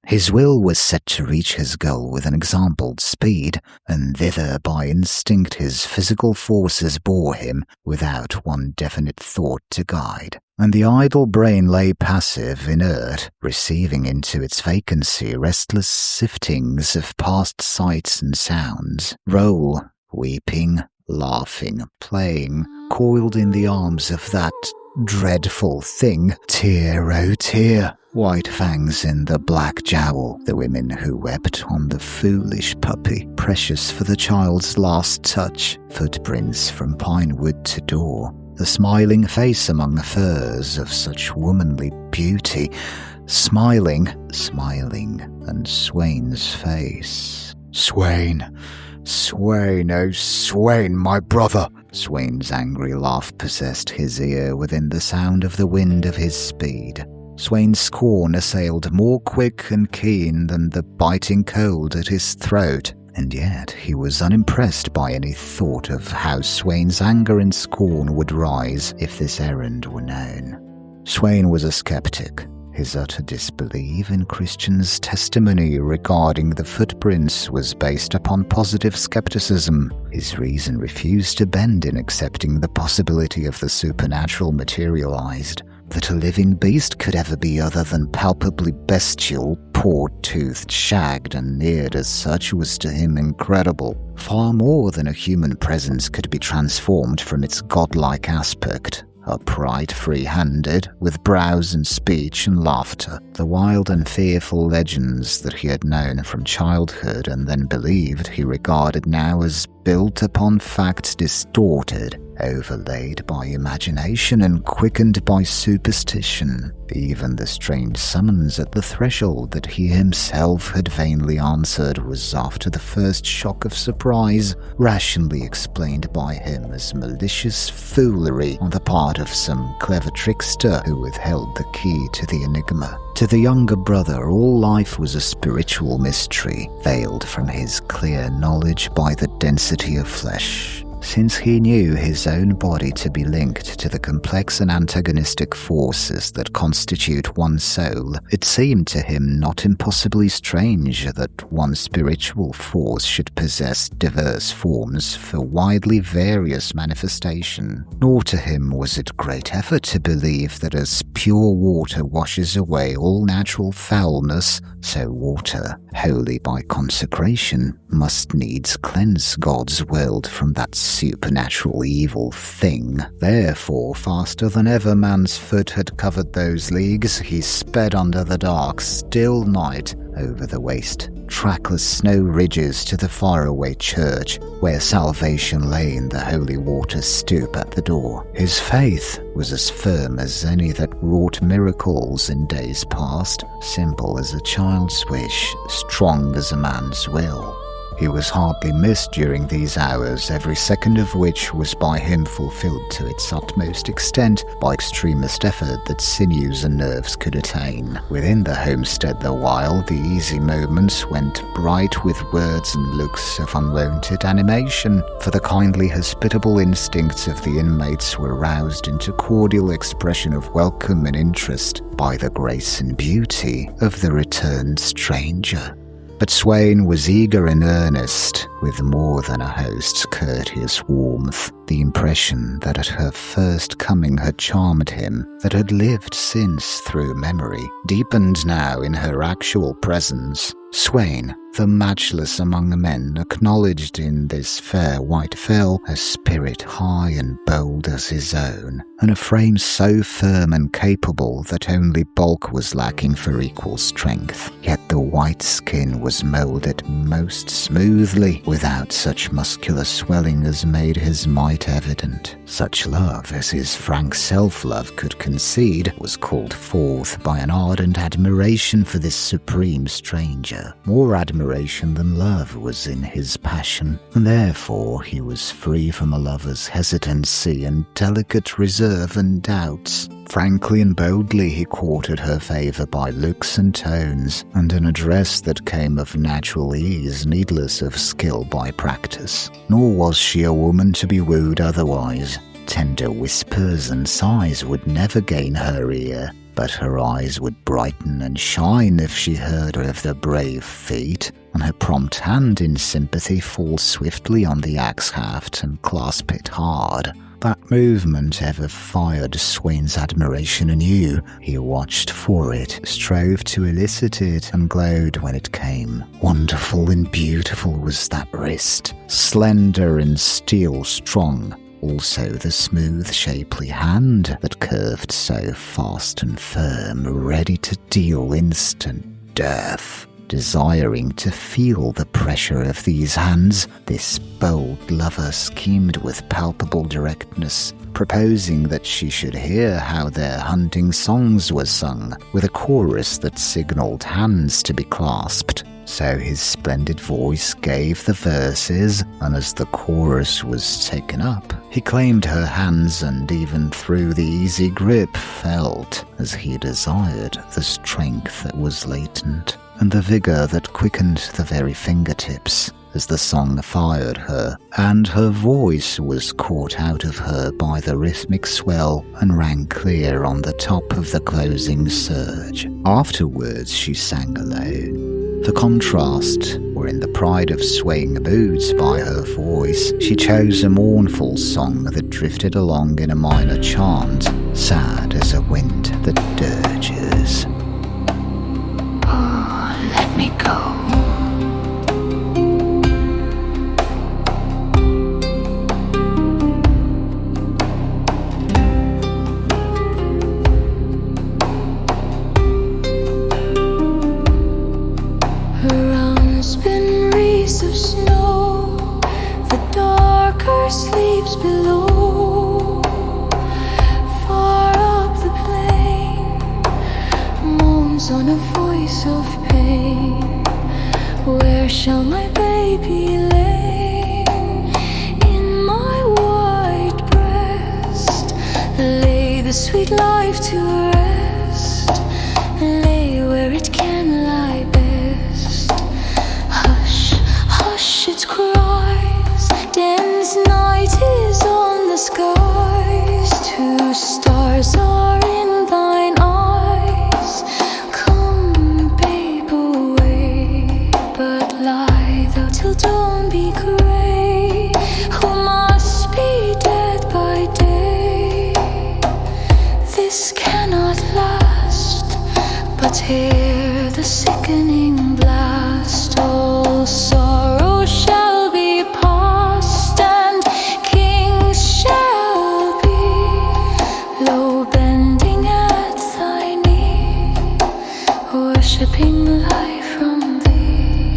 His will was set to reach his goal with an exampled speed, and thither by instinct his physical forces bore him without one definite thought to guide. And the idle brain lay passive, inert, receiving into its vacancy restless siftings of past sights and sounds. Roll, weeping, laughing, playing, coiled in the arms of that dreadful thing. Tear, oh tear. White fangs in the black jowl, the women who wept on the foolish puppy, precious for the child's last touch, footprints from pine wood to door, the smiling face among furs of such womanly beauty, smiling, and Sweyn's face. Sweyn, oh Sweyn, my brother! Sweyn's angry laugh possessed his ear within the sound of the wind of his speed. Sweyn's scorn assailed more quick and keen than the biting cold at his throat, and yet he was unimpressed by any thought of how Sweyn's anger and scorn would rise if this errand were known. Sweyn was a skeptic. His utter disbelief in Christian's testimony regarding the footprints was based upon positive skepticism. His reason refused to bend in accepting the possibility of the supernatural materialized. That a living beast could ever be other than palpably bestial, paw-toothed, shagged, and neared as such was to him incredible. Far more than a human presence could be transformed from its godlike aspect. Upright, free-handed, with brows and speech and laughter, the wild and fearful legends that he had known from childhood and then believed he regarded now as built upon facts distorted, overlaid by imagination and quickened by superstition. Even the strange summons at the threshold that he himself had vainly answered was, after the first shock of surprise, rationally explained by him as malicious foolery on the part of some clever trickster who withheld the key to the enigma. To the younger brother, all life was a spiritual mystery, veiled from his clear knowledge by the density of flesh. Since he knew his own body to be linked to the complex and antagonistic forces that constitute one soul, it seemed to him not impossibly strange that one spiritual force should possess diverse forms for widely various manifestation. Nor to him was it great effort to believe that as pure water washes away all natural foulness, so water, holy by consecration, must needs cleanse God's world from that supernatural evil thing. Therefore, faster than ever man's foot had covered those leagues, he sped under the dark, still night, over the waste, trackless snow ridges to the faraway church, where salvation lay in the holy water stoop at the door. His faith was as firm as any that wrought miracles in days past, simple as a child's wish, strong as a man's will. He was hardly missed during these hours, every second of which was by him fulfilled to its utmost extent by extremest effort that sinews and nerves could attain. Within the homestead the while, the easy moments went bright with words and looks of unwonted animation, for the kindly hospitable instincts of the inmates were roused into cordial expression of welcome and interest by the grace and beauty of the returned stranger. But Sweyn was eager and earnest, with more than a host's courteous warmth. The impression that at her first coming had charmed him, that had lived since through memory, deepened now in her actual presence. Sweyn, the matchless among men, acknowledged in this fair white fell a spirit high and bold as his own, and a frame so firm and capable that only bulk was lacking for equal strength. Yet the white skin was moulded most smoothly, without such muscular swelling as made his might evident. Such love as his frank self-love could concede was called forth by an ardent admiration for this supreme stranger. More admiration than love was in his passion, and therefore he was free from a lover's hesitancy and delicate reserve and doubts. Frankly and boldly he courted her favour by looks and tones, and an address that came of natural ease, needless of skill by practice. Nor was she a woman to be wooed otherwise. Tender whispers and sighs would never gain her ear, but her eyes would brighten and shine if she heard of the brave feat, and her prompt hand in sympathy fall swiftly on the axe haft and clasp it hard. That movement ever fired Sweyn's admiration anew. He watched for it, strove to elicit it, and glowed when it came. Wonderful and beautiful was that wrist, slender and steel strong. Also the smooth, shapely hand that curved so fast and firm, ready to deal instant death. Desiring to feel the pressure of these hands, this bold lover schemed with palpable directness, proposing that she should hear how their hunting songs were sung, with a chorus that signalled hands to be clasped. So his splendid voice gave the verses, and as the chorus was taken up, he claimed her hands and even through the easy grip felt, as he desired, the strength that was latent, and the vigour that quickened the very fingertips, as the song fired her, and her voice was caught out of her by the rhythmic swell and rang clear on the top of the closing surge. Afterwards she sang alone. The contrast, or in the pride of swaying moods by her voice, she chose a mournful song that drifted along in a minor chant, sad as a wind that dirges. Oh, let me go. Sleeps below, far up the plain, moans on a voice of pain. Where shall my baby lay? In my white breast, lay the sweet life to rest, lay where it can lie best. Hush, hush its cries, dense night is on the skies. Two stars are in thine eyes. Come, babe, away, but lie thou till dawn be grey. Who must be dead by day? This cannot last, but hear the sickening blast. All sorrow shall be past, and kings shall be low bending at thy knee, worshipping life from thee.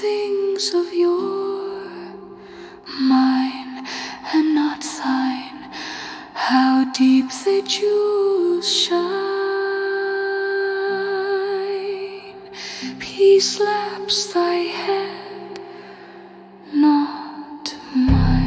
things of yore, mine and not thine, how deep the jewels shine. Peace laps thy head, not mine.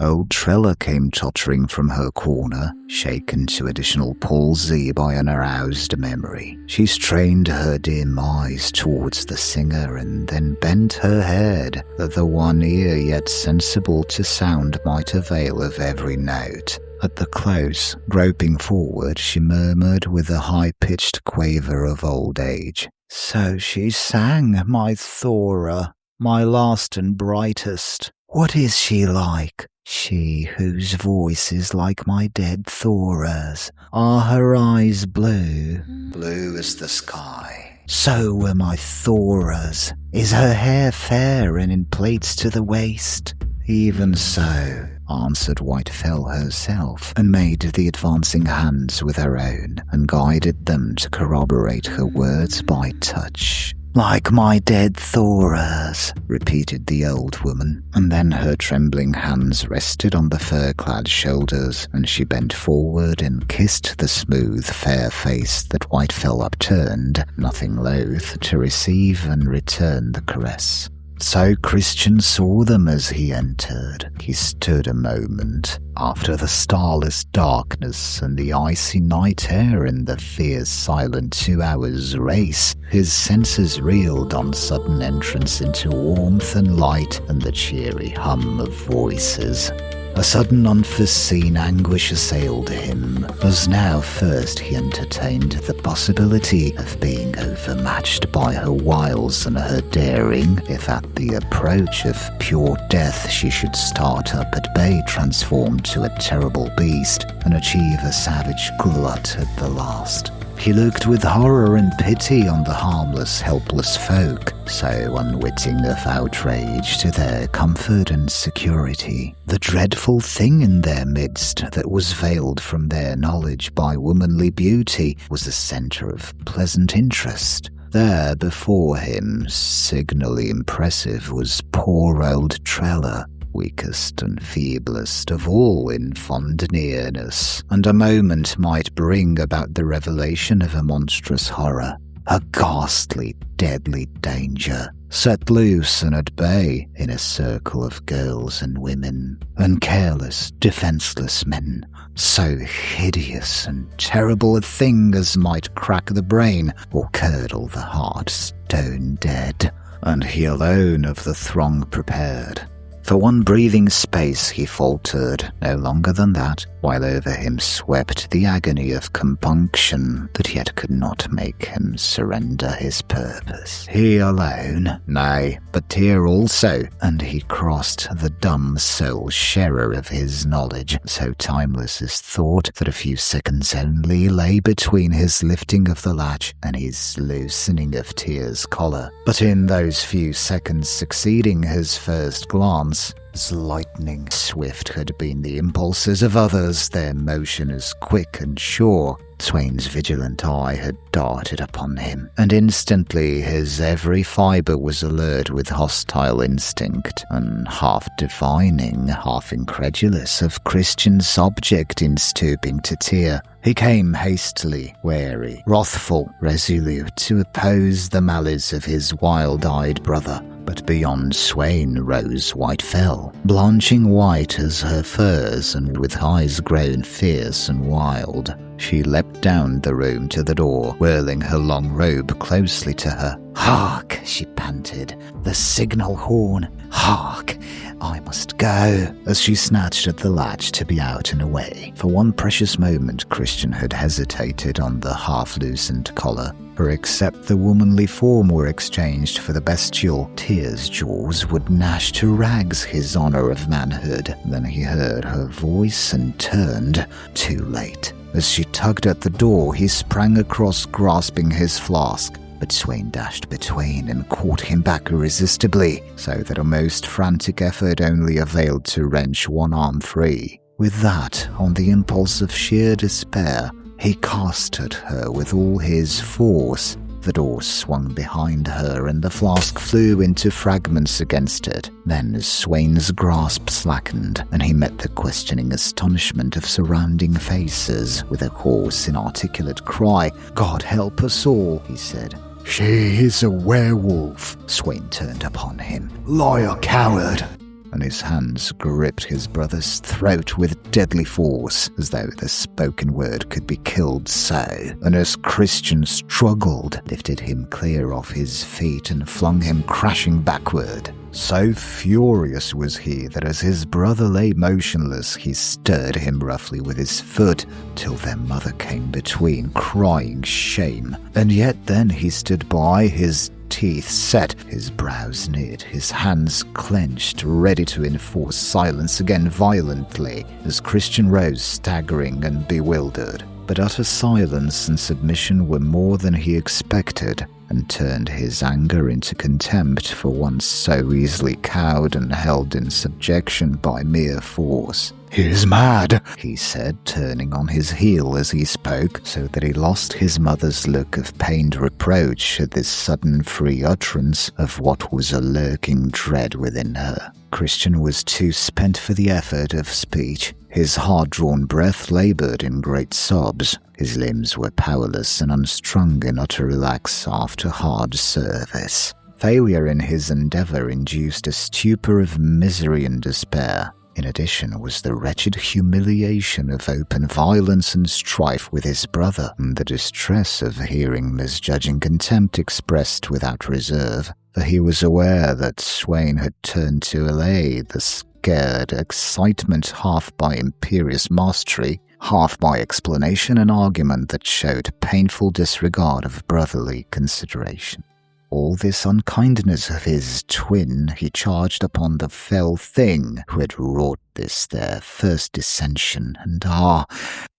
Old Trella came tottering from her corner, shaken to additional palsy by an aroused memory. She strained her dim eyes towards the singer and then bent her head, that the one ear yet sensible to sound might avail of every note. At the close, groping forward, she murmured with a high-pitched quaver of old age, "So she sang, my Thora, my last and brightest. What is she like? She whose voice is like my dead Thora's. Are her eyes blue? Blue as the sky. So were my Thora's. Is her hair fair and in plaits to the waist? Even so, answered Whitefell herself, and made the advancing hands with her own, and guided them to corroborate her words by touch. Like my dead Thora's, repeated the old woman, and then her trembling hands rested on the fur-clad shoulders, and she bent forward and kissed the smooth, fair face that Whitefell upturned, nothing loath to receive and return the caress. So Christian saw them as he entered. He stood a moment, after the starless darkness and the icy night air and the fierce silent 2 hours' race. His senses reeled on sudden entrance into warmth and light and the cheery hum of voices. A sudden unforeseen anguish assailed him, as now first he entertained the possibility of being overmatched by her wiles and her daring, if at the approach of pure death she should start up at bay transformed to a terrible beast and achieve a savage glut at the last. He looked with horror and pity on the harmless, helpless folk, so unwitting of outrage to their comfort and security. The dreadful thing in their midst that was veiled from their knowledge by womanly beauty was a centre of pleasant interest. There before him, signally impressive, was poor old Trella, weakest and feeblest of all in fond nearness, and a moment might bring about the revelation of a monstrous horror, a ghastly, deadly danger, set loose and at bay in a circle of girls and women, and careless, defenceless men, so hideous and terrible a thing as might crack the brain or curdle the heart stone dead, and he alone of the throng prepared. For one breathing space he faltered, no longer than that, while over him swept the agony of compunction that yet could not make him surrender his purpose. He alone, nay, but here also, and he crossed the dumb sole sharer of his knowledge, so timeless is thought that a few seconds only lay between his lifting of the latch and his loosening of Tyr's collar. But in those few seconds succeeding his first glance, as lightning swift had been the impulses of others, their motion as quick and sure, Sweyn's vigilant eye had darted upon him, and instantly his every fibre was alert with hostile instinct, and half divining, half incredulous of Christian's object in stooping to Tyr. He came hastily, wary, wrathful, resolute to oppose the malice of his wild-eyed brother. But beyond Sweyn rose Whitefell, blanching white as her furs and with eyes grown fierce and wild. She leapt down the room to the door, whirling her long robe closely to her. "Hark!" she panted. "The signal horn! Hark! I must go!" As she snatched at the latch to be out and away. For one precious moment Christian had hesitated on the half-loosened collar, for except the womanly form were exchanged for the bestial, Tyr's jaws would gnash to rags his honour of manhood. Then he heard her voice and turned, too late. As she tugged at the door, he sprang across, grasping his flask. But Sweyn dashed between and caught him back irresistibly, so that a most frantic effort only availed to wrench one arm free. With that, on the impulse of sheer despair, he cast at her with all his force, The door swung behind her and the flask flew into fragments against it. Then Sweyn's grasp slackened and he met the questioning astonishment of surrounding faces with a hoarse, inarticulate cry. "God help us all," he said. "She is a werewolf." Sweyn turned upon him. "Liar, coward." And his hands gripped his brother's throat with deadly force, as though the spoken word could be killed so. And as Christian struggled, lifted him clear off his feet and flung him crashing backward. So furious was he that as his brother lay motionless, he stirred him roughly with his foot, till their mother came between, crying shame. And yet then he stood by, his teeth set, his brows knit, his hands clenched, ready to enforce silence again violently, as Christian rose staggering and bewildered. But utter silence and submission were more than he expected, and turned his anger into contempt for one so easily cowed and held in subjection by mere force. "He is mad," he said, turning on his heel as he spoke, so that he lost his mother's look of pained reproach at this sudden free utterance of what was a lurking dread within her. Christian was too spent for the effort of speech. His hard-drawn breath laboured in great sobs. His limbs were powerless and unstrung in utter relax after hard service. Failure in his endeavour induced a stupor of misery and despair. In addition was the wretched humiliation of open violence and strife with his brother, and the distress of hearing misjudging contempt expressed without reserve, for he was aware that Sweyn had turned to allay the scared excitement half by imperious mastery, half by explanation and argument that showed painful disregard of brotherly consideration. All this unkindness of his twin he charged upon the fell thing who had wrought this their first dissension, and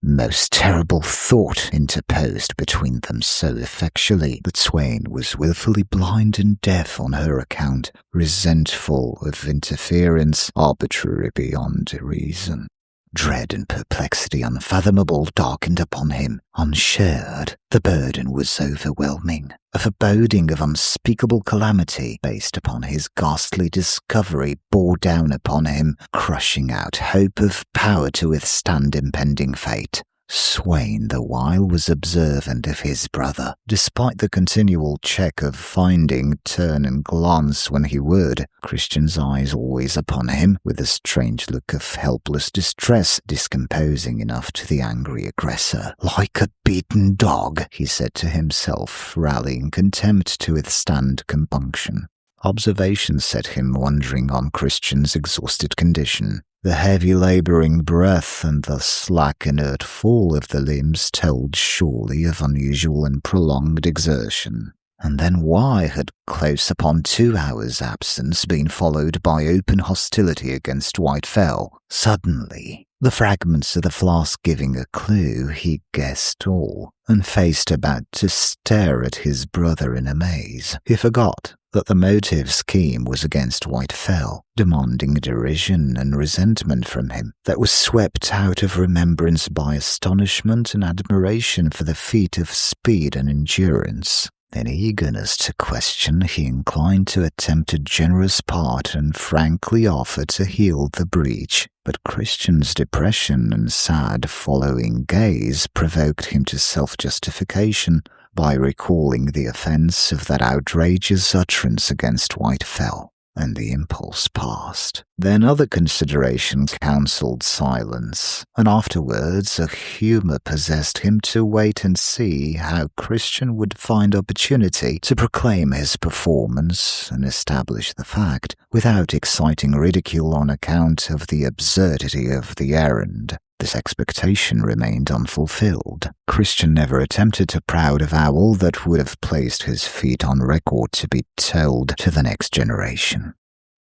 most terrible thought interposed between them so effectually that Sweyn was wilfully blind and deaf on her account, resentful of interference arbitrary beyond reason. Dread and perplexity unfathomable darkened upon him, unshared. The burden was overwhelming. A foreboding of unspeakable calamity based upon his ghastly discovery bore down upon him, crushing out hope of power to withstand impending fate. Sweyn, the while, was observant of his brother, despite the continual check of finding turn and glance when he would, Christian's eyes always upon him, with a strange look of helpless distress, discomposing enough to the angry aggressor. "Like a beaten dog," he said to himself, rallying contempt to withstand compunction. Observation set him wondering on Christian's exhausted condition. The heavy labouring breath and the slack inert fall of the limbs told surely of unusual and prolonged exertion. And then why had close upon 2 hours' absence been followed by open hostility against Whitefell? Suddenly, the fragments of the flask giving a clue, he guessed all, and faced about to stare at his brother in amaze. He forgot that the motive scheme was against Whitefell, demanding derision and resentment from him, that was swept out of remembrance by astonishment and admiration for the feat of speed and endurance. In eagerness to question, he inclined to attempt a generous part and frankly offer to heal the breach. But Christian's depression and sad following gaze provoked him to self-justification by recalling the offence of that outrageous utterance against Whitefell, and the impulse passed. Then other consideration counselled silence, and afterwards a humour possessed him to wait and see how Christian would find opportunity to proclaim his performance and establish the fact, without exciting ridicule on account of the absurdity of the errand. This expectation remained unfulfilled. Christian never attempted a proud avowal that would have placed his feat on record to be told to the next generation.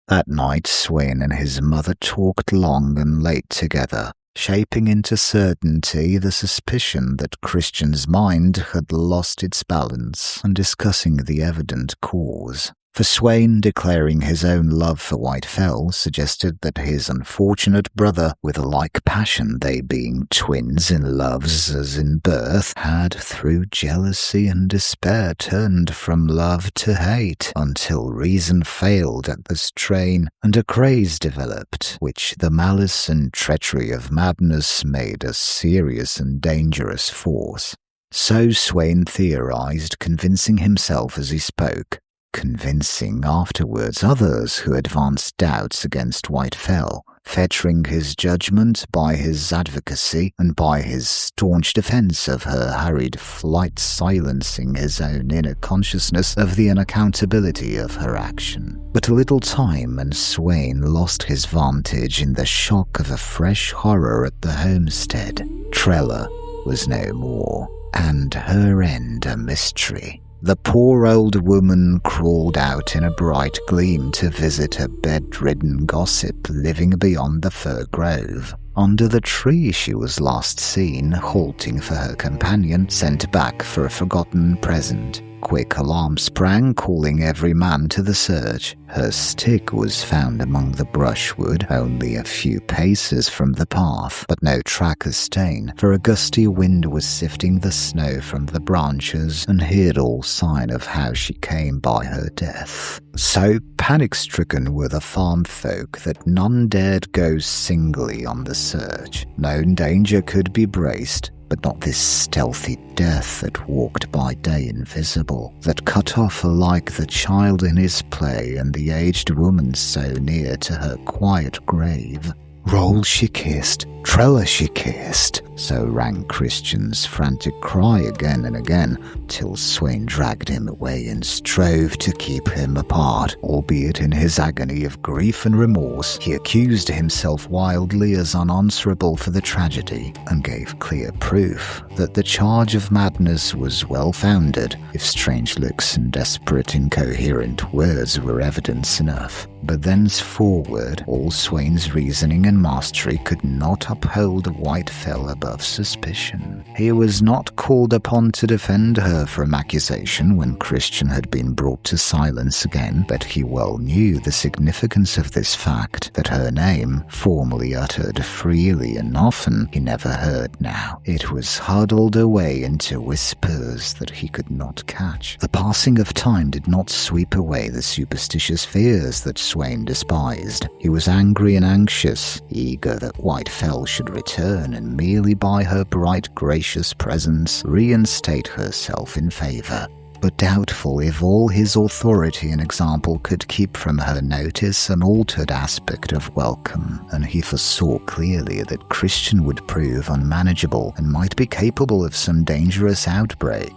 That night, Sweyn and his mother talked long and late together, shaping into certainty the suspicion that Christian's mind had lost its balance, and discussing the evident cause. For Sweyn, declaring his own love for Whitefell, suggested that his unfortunate brother, with a like passion, they being twins in loves as in birth, had through jealousy and despair turned from love to hate, until reason failed at the strain, and a craze developed, which the malice and treachery of madness made a serious and dangerous force. So Sweyn theorized, convincing himself as he spoke, convincing afterwards others who advanced doubts against Whitefell, fettering his judgment by his advocacy and by his staunch defence of her hurried flight, silencing his own inner consciousness of the unaccountability of her action. But a little time and Sweyn lost his vantage in the shock of a fresh horror at the homestead. Trella was no more, and her end a mystery. The poor old woman crawled out in a bright gleam to visit a bedridden gossip living beyond the fir grove. Under the tree she was last seen, halting for her companion, sent back for a forgotten present. Quick alarm sprang, calling every man to the search. Her stick was found among the brushwood, only a few paces from the path, but no track or stain, for a gusty wind was sifting the snow from the branches and hid all sign of how she came by her death. So panic-stricken were the farm folk that none dared go singly on the search. No danger could be braced, but not this stealthy death that walked by day invisible, that cut off alike the child in his play and the aged woman so near to her quiet grave. Roll she kissed, Trella she kissed, so rang Christian's frantic cry again and again, till Sweyn dragged him away and strove to keep him apart, albeit in his agony of grief and remorse he accused himself wildly as unanswerable for the tragedy, and gave clear proof that the charge of madness was well-founded, if strange looks and desperate incoherent words were evidence enough. But thenceforward all Sweyn's reasoning and mastery could not uphold Whitefell above suspicion. He was not called upon to defend her from accusation when Christian had been brought to silence again, but he well knew the significance of this fact, that her name, formerly uttered freely and often, he never heard now. It was huddled away into whispers that he could not catch. The passing of time did not sweep away the superstitious fears that Sweyn despised. He was angry and anxious, eager that Whitefell should return and merely by her bright gracious presence reinstate herself in favour, but doubtful if all his authority and example could keep from her notice an altered aspect of welcome, and he foresaw clearly that Christian would prove unmanageable and might be capable of some dangerous outbreak.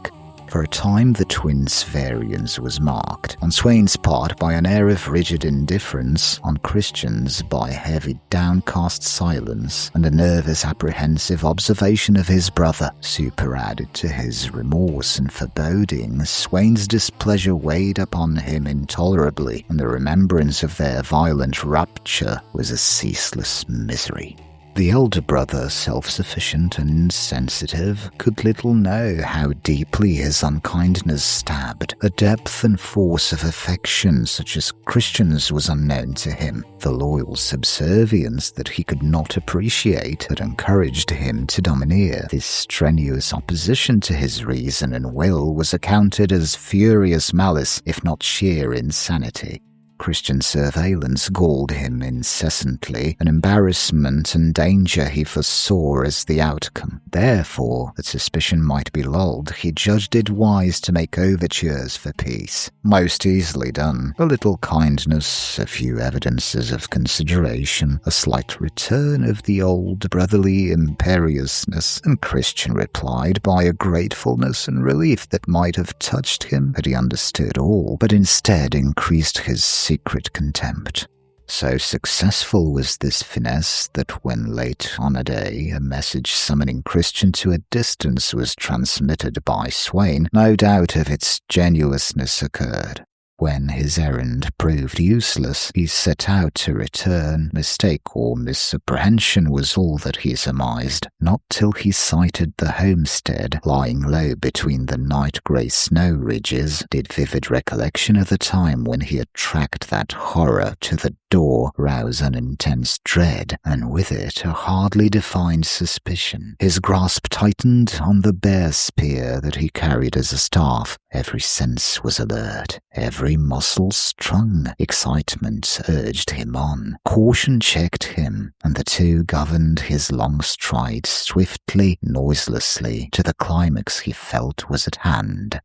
For a time the twins' variance was marked, on Sweyn's part by an air of rigid indifference, on Christian's by heavy downcast silence, and a nervous apprehensive observation of his brother. Superadded to his remorse and foreboding, Sweyn's displeasure weighed upon him intolerably, and the remembrance of their violent rupture was a ceaseless misery. The elder brother, self-sufficient and insensitive, could little know how deeply his unkindness stabbed. A depth and force of affection such as Christian's was unknown to him. The loyal subservience that he could not appreciate had encouraged him to domineer. This strenuous opposition to his reason and will was accounted as furious malice, if not sheer insanity. Christian surveillance galled him incessantly, an embarrassment and danger he foresaw as the outcome. Therefore, that suspicion might be lulled, he judged it wise to make overtures for peace. Most easily done. A little kindness, a few evidences of consideration, a slight return of the old brotherly imperiousness, and Christian replied by a gratefulness and relief that might have touched him had he understood all, but instead increased his secret contempt. So successful was this finesse that when late on a day a message summoning Christian to a distance was transmitted by Sweyn, no doubt of its genuineness occurred. When his errand proved useless, he set out to return. Mistake or misapprehension was all that he surmised. Not till he sighted the homestead lying low between the night-grey snow ridges did vivid recollection of the time when he had tracked that horror to the door rouse an intense dread, and with it a hardly defined suspicion. His grasp tightened on the bear spear that he carried as a staff. Every sense was alert, every muscle strung. Excitement urged him on. Caution checked him, and the two governed his long stride swiftly, noiselessly, to the climax he felt was at hand.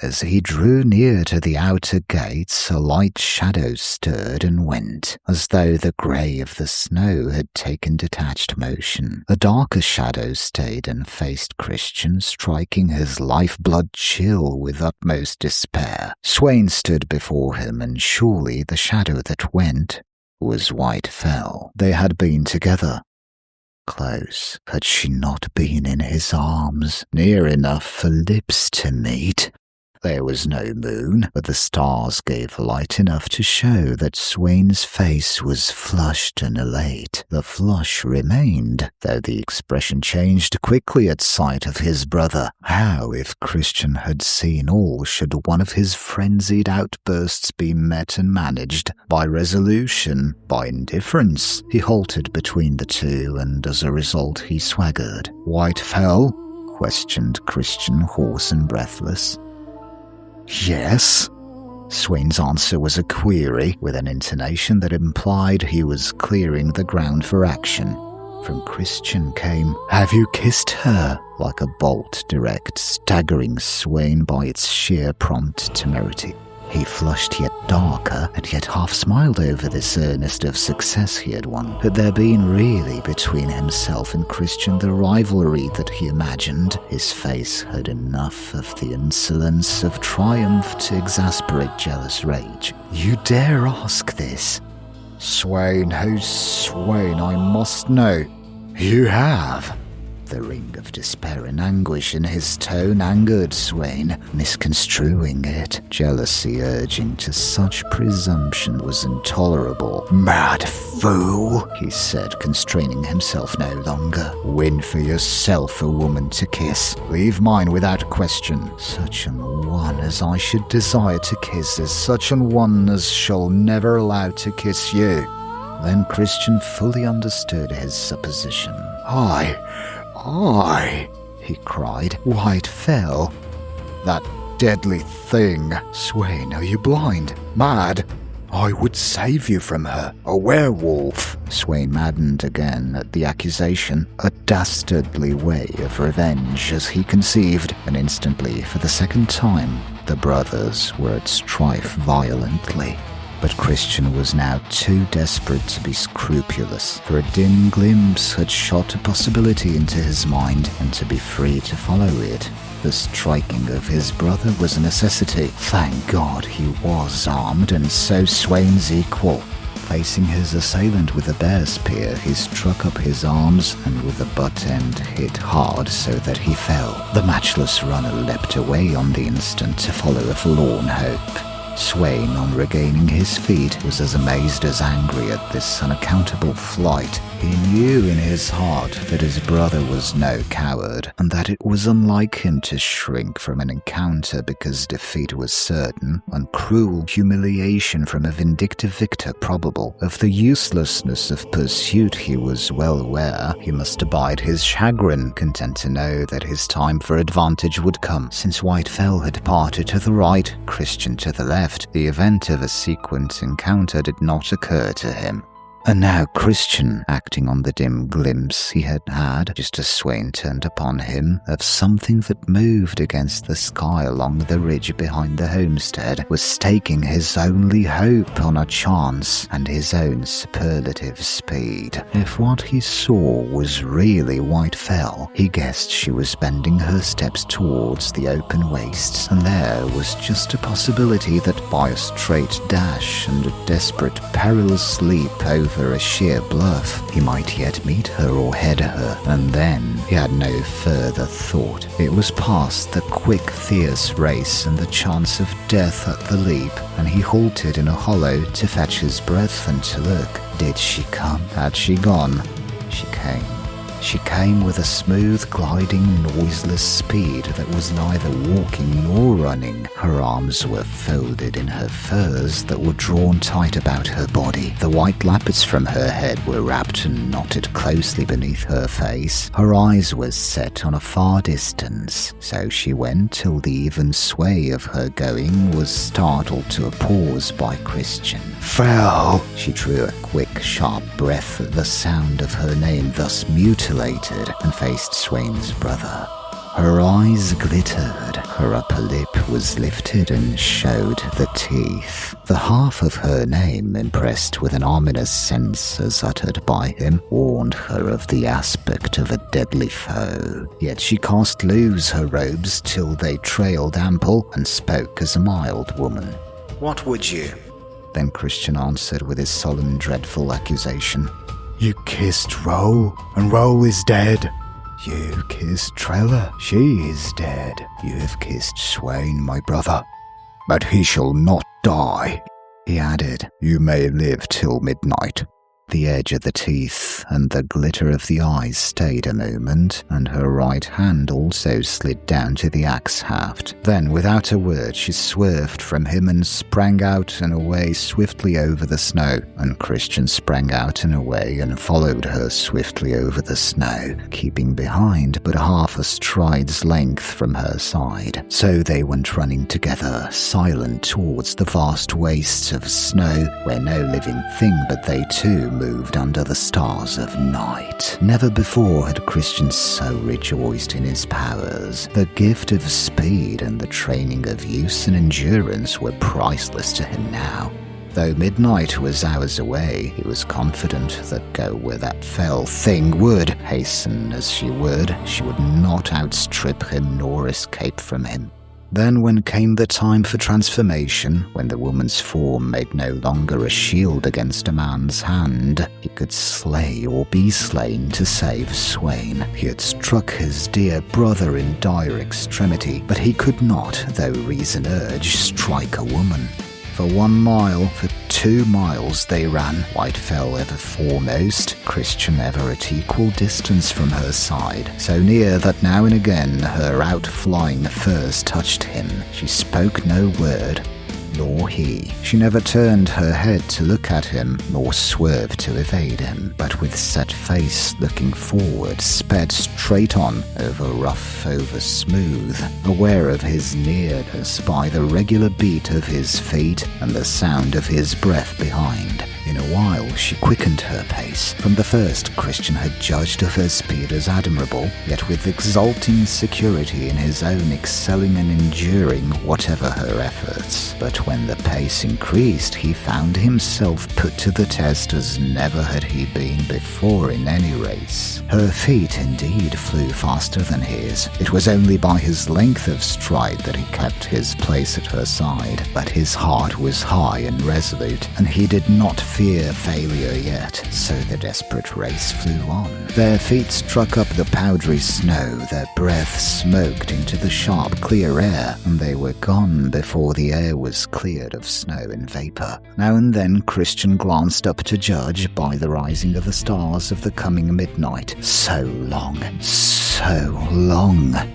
As he drew near to the outer gates, a light shadow stirred and went, as though the grey of the snow had taken detached motion. A darker shadow stayed and faced Christian, striking his lifeblood chill with utmost despair. Sweyn stood before him, and surely the shadow that went was White Fell. They had been together. Close. Had she not been in his arms, near enough for lips to meet? There was no moon, but the stars gave light enough to show that Sweyn's face was flushed and elate. The flush remained, though the expression changed quickly at sight of his brother. How, if Christian had seen all, should one of his frenzied outbursts be met and managed? By resolution, by indifference? He halted between the two, and as a result he swaggered. "White Fell?" questioned Christian, hoarse and breathless. "Yes." Sweyn's answer was a query, with an intonation that implied he was clearing the ground for action. From Christian came, "Have you kissed her?" Like a bolt direct, staggering Sweyn by its sheer prompt temerity. He flushed yet darker, and yet half smiled over this earnest of success he had won. Had there been really between himself and Christian the rivalry that he imagined? His face had enough of the insolence of triumph to exasperate jealous rage. "You dare ask this?" "Sweyn, who's Sweyn? I must know." "You have." The ring of despair and anguish in his tone angered Sweyn, misconstruing it. Jealousy urging to such presumption was intolerable. "Mad fool," he said, constraining himself no longer. "Win for yourself a woman to kiss. Leave mine without question. Such an one as I should desire to kiss is such an one as shall never allow to kiss you." Then Christian fully understood his supposition. I, he cried. "White Fell? That deadly thing." "Sweyn, are you blind? Mad? I would save you from her. A werewolf." Sweyn maddened again at the accusation. A dastardly way of revenge as he conceived, and instantly, for the second time, the brothers were at strife violently. But Christian was now too desperate to be scrupulous, for a dim glimpse had shot a possibility into his mind, and to be free to follow it. The striking of his brother was a necessity. Thank God he was armed, and so Sweyn's equal. Facing his assailant with a bear spear, he struck up his arms, and with the butt end hit hard so that he fell. The matchless runner leapt away on the instant to follow a forlorn hope. Sweyn, on regaining his feet, was as amazed as angry at this unaccountable flight. He knew in his heart that his brother was no coward, and that it was unlike him to shrink from an encounter because defeat was certain, and cruel humiliation from a vindictive victor probable. Of the uselessness of pursuit he was well aware. He must abide his chagrin, content to know that his time for advantage would come. Since White Fell had parted to the right, Christian to the left, the event of a sequent encounter did not occur to him. And now Christian, acting on the dim glimpse he had had, just as Sweyn turned upon him, of something that moved against the sky along the ridge behind the homestead, was staking his only hope on a chance and his own superlative speed. If what he saw was really White Fell, he guessed she was bending her steps towards the open wastes, and there was just a possibility that by a straight dash and a desperate perilous leap over over a sheer bluff. He might yet meet her or head her, and then he had no further thought. It was past the quick, fierce race and the chance of death at the leap, and he halted in a hollow to fetch his breath and to look. Did she come? Had she gone? She came. She came with a smooth, gliding, noiseless speed that was neither walking nor running. Her arms were folded in her furs that were drawn tight about her body. The white lappets from her head were wrapped and knotted closely beneath her face. Her eyes were set on a far distance. So she went till the even sway of her going was startled to a pause by Christian. Fell. She drew a quick, sharp breath at the sound of her name thus mutilated and faced Sweyn's brother. Her eyes glittered, her upper lip was lifted and showed the teeth. The half of her name, impressed with an ominous sense as uttered by him, warned her of the aspect of a deadly foe. Yet she cast loose her robes till they trailed ample and spoke as a mild woman. What would you? Then Christian answered with his solemn, dreadful accusation. You kissed Roll, and Roll is dead. You kissed Trella, she is dead. You have kissed Sweyn, my brother. But he shall not die. He added, You may live till midnight. The edge of the teeth and the glitter of the eyes stayed a moment, and her right hand also slid down to the axe haft. Then, without a word, she swerved from him and sprang out and away swiftly over the snow, and Christian sprang out and away and followed her swiftly over the snow, keeping behind but half a stride's length from her side. So they went running together, silent towards the vast wastes of snow, where no living thing but they two moved under the stars of night. Never before had Christian so rejoiced in his powers. The gift of speed and the training of use and endurance were priceless to him now. Though midnight was hours away, he was confident that go where that fell thing would, hasten as she would not outstrip him nor escape from him. Then when came the time for transformation, when the woman's form made no longer a shield against a man's hand, he could slay or be slain to save Sweyn. He had struck his dear brother in dire extremity, but he could not, though reason urged, strike a woman. For 1 mile, for 2 miles they ran, Whitefell ever foremost, Christian ever at equal distance from her side, so near that now and again her outflying furs touched him. She spoke no word, nor he. She never turned her head to look at him, nor swerved to evade him, but with set face looking forward, sped straight on, over rough, over smooth, aware of his nearness by the regular beat of his feet and the sound of his breath behind. In a while she quickened her pace. From the first, Christian had judged of her speed as admirable, yet with exulting security in his own excelling and enduring whatever her efforts. But when the pace increased, he found himself put to the test as never had he been before in any race. Her feet indeed flew faster than his. It was only by his length of stride that he kept his place at her side, but his heart was high and resolute, and he did not fear failure yet, so the desperate race flew on. Their feet struck up the powdery snow, their breath smoked into the sharp, clear air, and they were gone before the air was cleared of snow and vapour. Now and then Christian glanced up to judge, by the rising of the stars, of the coming midnight. So long,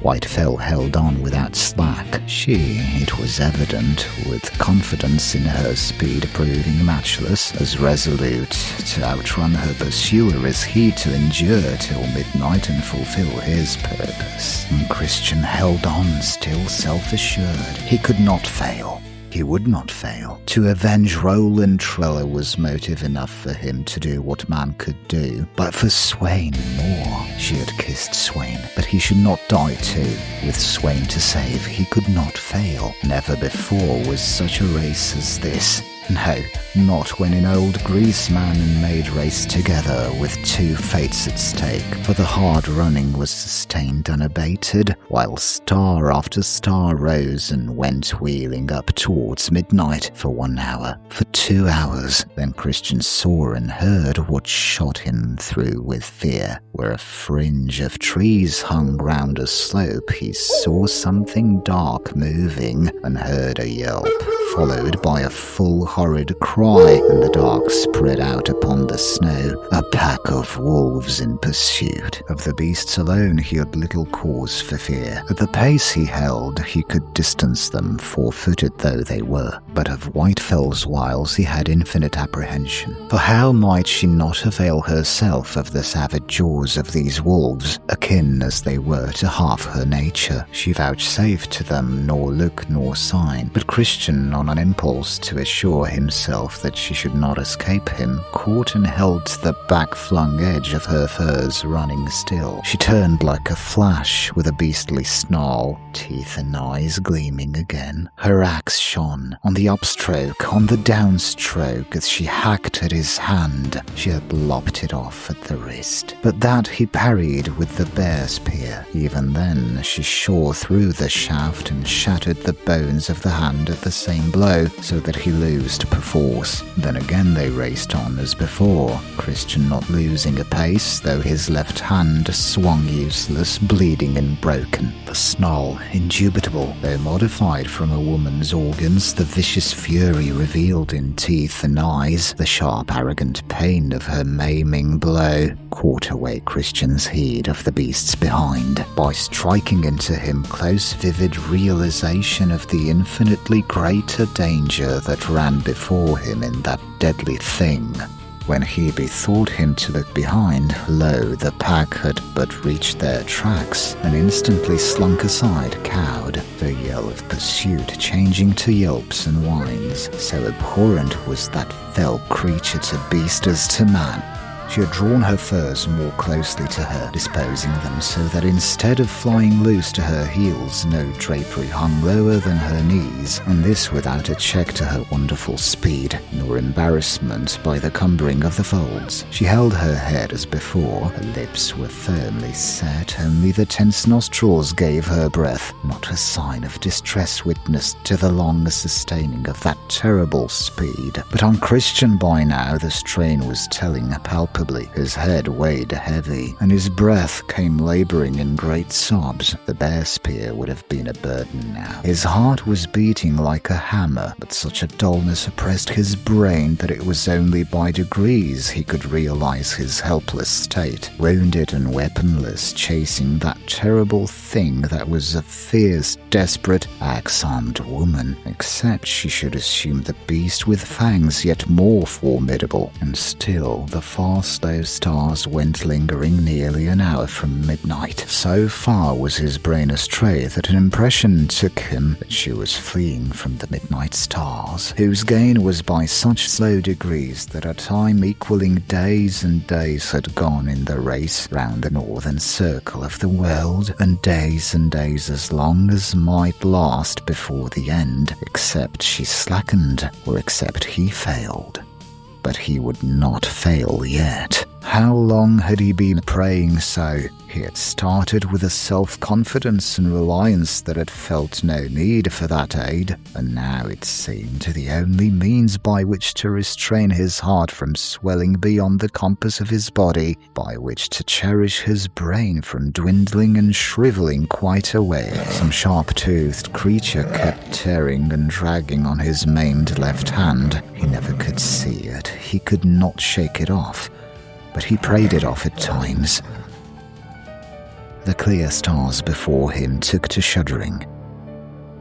Whitefell held on without slack. She, it was evident, with confidence in her speed proving matchless, as resolute to outrun her pursuer as he to endure till midnight and fulfill his purpose. And Christian held on, still self-assured. He could not fail. He would not fail. To avenge Roll and Trella was motive enough for him to do what man could do, but for Sweyn more. She had kissed Sweyn, but he should not die too. With Sweyn to save, he could not fail. Never before was such a race as this. No, not when in old Greece man and maid raced together with two fates at stake, for the hard running was sustained unabated, while star after star rose and went wheeling up towards midnight for 1 hour, for 2 hours. Then Christian saw and heard what shot him through with fear. Where a fringe of trees hung round a slope, he saw something dark moving and heard a yelp, followed by a full horrid cry, and the dark spread out upon the snow, a pack of wolves in pursuit. Of the beasts alone he had little cause for fear. At the pace he held, he could distance them, 4-footed though they were. But of Whitefell's wiles he had infinite apprehension. For how might she not avail herself of the savage jaws of these wolves, akin as they were to half her nature? She vouchsafed to them nor look nor sign, but Christian, on an impulse to assure himself that she should not escape him, caught and held to the back-flung edge of her furs, running still. She turned like a flash with a beastly snarl, teeth and eyes gleaming again. Her axe shone on the upstroke, on the downstroke, as she hacked at his hand. She had lopped it off at the wrist, but that he parried with the bear spear. Even then she shore through the shaft and shattered the bones of the hand at the same blow, so that he loosed perforce. Then again they raced on as before, Christian not losing a pace, though his left hand swung useless, bleeding and broken. The snarl, indubitable, though modified from a woman's organs, the vicious fury revealed in teeth and eyes, the sharp arrogant pain of her maiming blow, caught away Christian's heed of the beasts behind. By striking into him close vivid realization of the infinitely greater danger that ran before him in that deadly thing. When he bethought him to look behind, lo, the pack had but reached their tracks, and instantly slunk aside, cowed, the yell of pursuit changing to yelps and whines. So abhorrent was that fell creature to beast as to man. She had drawn her furs more closely to her, disposing them so that instead of flying loose to her heels, no drapery hung lower than her knees, and this without a check to her wonderful speed, nor embarrassment by the cumbering of the folds. She held her head as before, her lips were firmly set, only the tense nostrils gave her breath, not a sign of distress witnessed to the long sustaining of that terrible speed. But on Christian by now the strain was telling palpably. His head weighed heavy, and his breath came labouring in great sobs. The bear spear would have been a burden now. His heart was beating like a hammer, but such a dullness oppressed his brain that it was only by degrees he could realise his helpless state, wounded and weaponless, chasing that terrible thing that was a fierce, desperate, axe-armed woman, except she should assume the beast with fangs yet more formidable. And still the far slow stars went lingering nearly an hour from midnight. So far was his brain astray that an impression took him that she was fleeing from the midnight stars, whose gain was by such slow degrees that a time equalling days and days had gone in the race round the northern circle of the world, and days as long as might last before the end, except she slackened, or except he failed. But he would not fail yet. How long had he been praying so? He had started with a self-confidence and reliance that had felt no need for that aid, and now it seemed the only means by which to restrain his heart from swelling beyond the compass of his body, by which to cherish his brain from dwindling and shrivelling quite away. Some sharp-toothed creature kept tearing and dragging on his maimed left hand. He never could see it. He could not shake it off. But he prayed it off at times. The clear stars before him took to shuddering,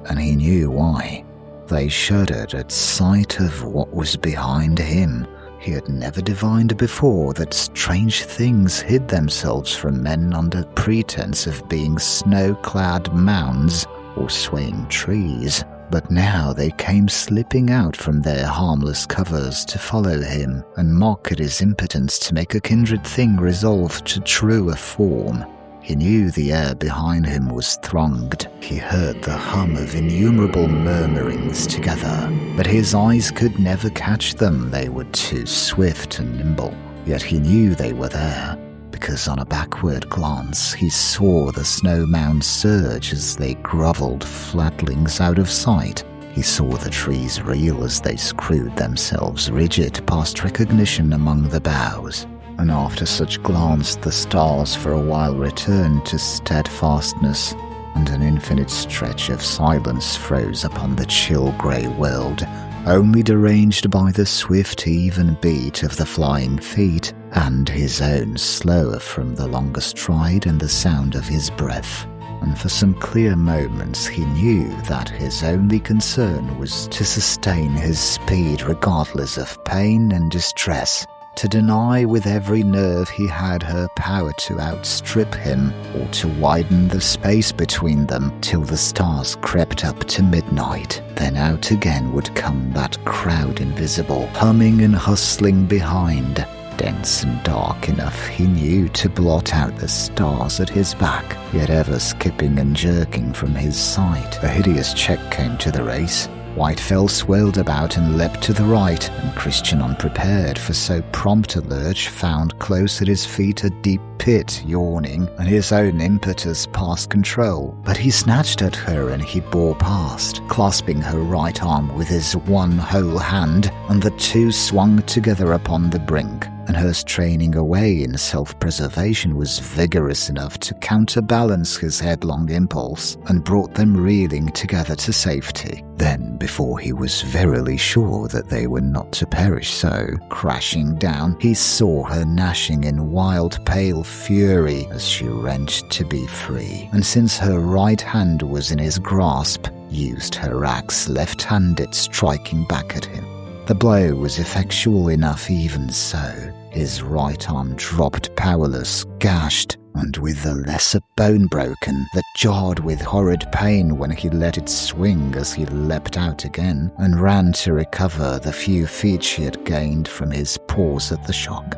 and he knew why. They shuddered at sight of what was behind him. He had never divined before that strange things hid themselves from men under pretense of being snow-clad mounds or swaying trees. But now they came slipping out from their harmless covers to follow him, and mock at his impotence to make a kindred thing resolve to truer form. He knew the air behind him was thronged. He heard the hum of innumerable murmurings together, but his eyes could never catch them. They were too swift and nimble. Yet he knew they were there, because on a backward glance he saw the snow mound surge as they grovelled flatlings out of sight. He saw the trees reel as they screwed themselves rigid past recognition among the boughs. And after such glance the stars for a while returned to steadfastness, and an infinite stretch of silence froze upon the chill grey world, only deranged by the swift even beat of the flying feet, and his own slower from the longer stride and the sound of his breath. And for some clear moments he knew that his only concern was to sustain his speed regardless of pain and distress, to deny with every nerve he had her power to outstrip him, or to widen the space between them till the stars crept up to midnight. Then out again would come that crowd invisible, humming and hustling behind, dense and dark enough, he knew, to blot out the stars at his back, yet ever skipping and jerking from his sight. A hideous check came to the race. Whitefell swirled about and leapt to the right, and Christian, unprepared for so prompt a lurch, found close at his feet a deep pit yawning, and his own impetus past control. But he snatched at her and he bore past, clasping her right arm with his one whole hand, and the two swung together upon the brink. And her straining away in self-preservation was vigorous enough to counterbalance his headlong impulse, and brought them reeling together to safety. Then, before he was verily sure that they were not to perish so, crashing down, he saw her gnashing in wild pale fury as she wrenched to be free, and since her right hand was in his grasp, used her axe left-handed, striking back at him. The blow was effectual enough even so. His right arm dropped powerless, gashed, and with the lesser bone broken, that jarred with horrid pain when he let it swing as he leapt out again, and ran to recover the few feet she had gained from his pause at the shock.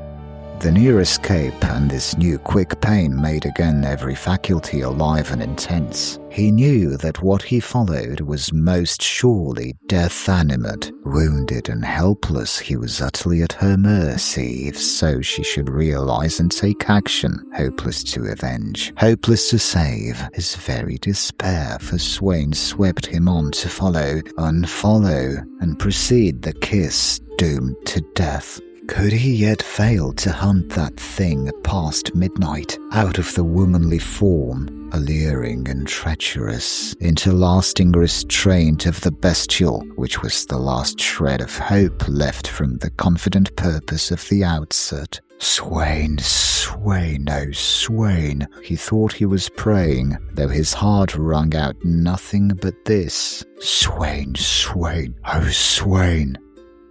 The near escape and this new quick pain made again every faculty alive and intense. He knew that what he followed was most surely death animate. Wounded and helpless, he was utterly at her mercy, if so she should realize and take action, hopeless to avenge, hopeless to save. His very despair for Sweyn swept him on to follow, unfollow, and precede the kiss, doomed to death. Could he yet fail to hunt that thing past midnight, out of the womanly form, alluring and treacherous, into lasting restraint of the bestial, which was the last shred of hope left from the confident purpose of the outset? Sweyn, Sweyn, oh Sweyn, he thought he was praying, though his heart wrung out nothing but this. Sweyn, Sweyn, oh Sweyn.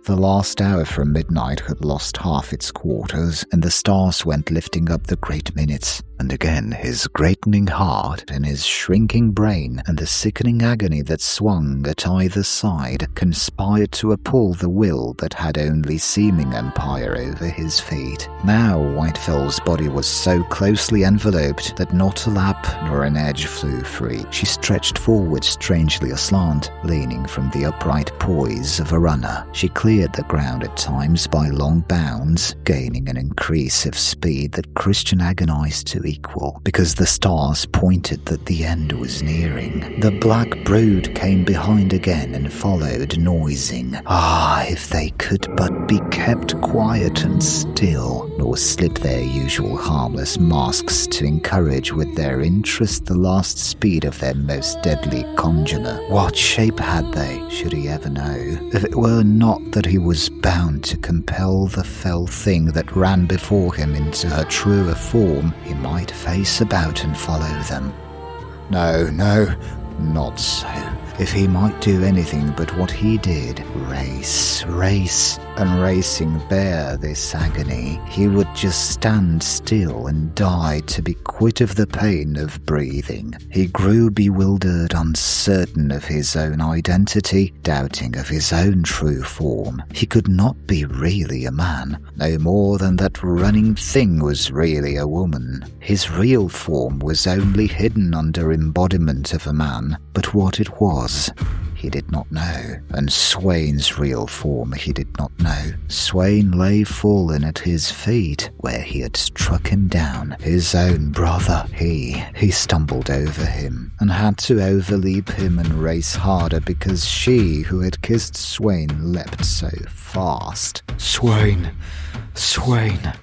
The last hour from midnight had lost half its quarters, and the stars went lifting up the great minutes. And again his greatening heart and his shrinking brain and the sickening agony that swung at either side conspired to appall the will that had only seeming empire over his feet. Now Whitefell's body was so closely enveloped that not a lap nor an edge flew free. She stretched forward strangely aslant, leaning from the upright poise of a runner. She cleared the ground at times by long bounds, gaining an increase of speed that Christian agonized to equal, because the stars pointed that the end was nearing. The black brood came behind again and followed, noising. Ah, if they could but be kept quiet and still, nor slip their usual harmless masks to encourage with their interest the last speed of their most deadly congener. What shape had they, should he ever know, if it were not that he was bound to compel the fell thing that ran before him into her truer form? He might face about and follow them. No, not so. If he might do anything but what he did, race, and racing bare this agony, he would just stand still and die to be quit of the pain of breathing. He grew bewildered, uncertain of his own identity, doubting of his own true form. He could not be really a man, no more than that running thing was really a woman. His real form was only hidden under embodiment of a man, but what it was, he did not know, and Sweyn's real form he did not know. Sweyn lay fallen at his feet, where he had struck him down, his own brother. He stumbled over him, and had to overleap him and race harder because she who had kissed Sweyn leapt so fast. Sweyn! Sweyn!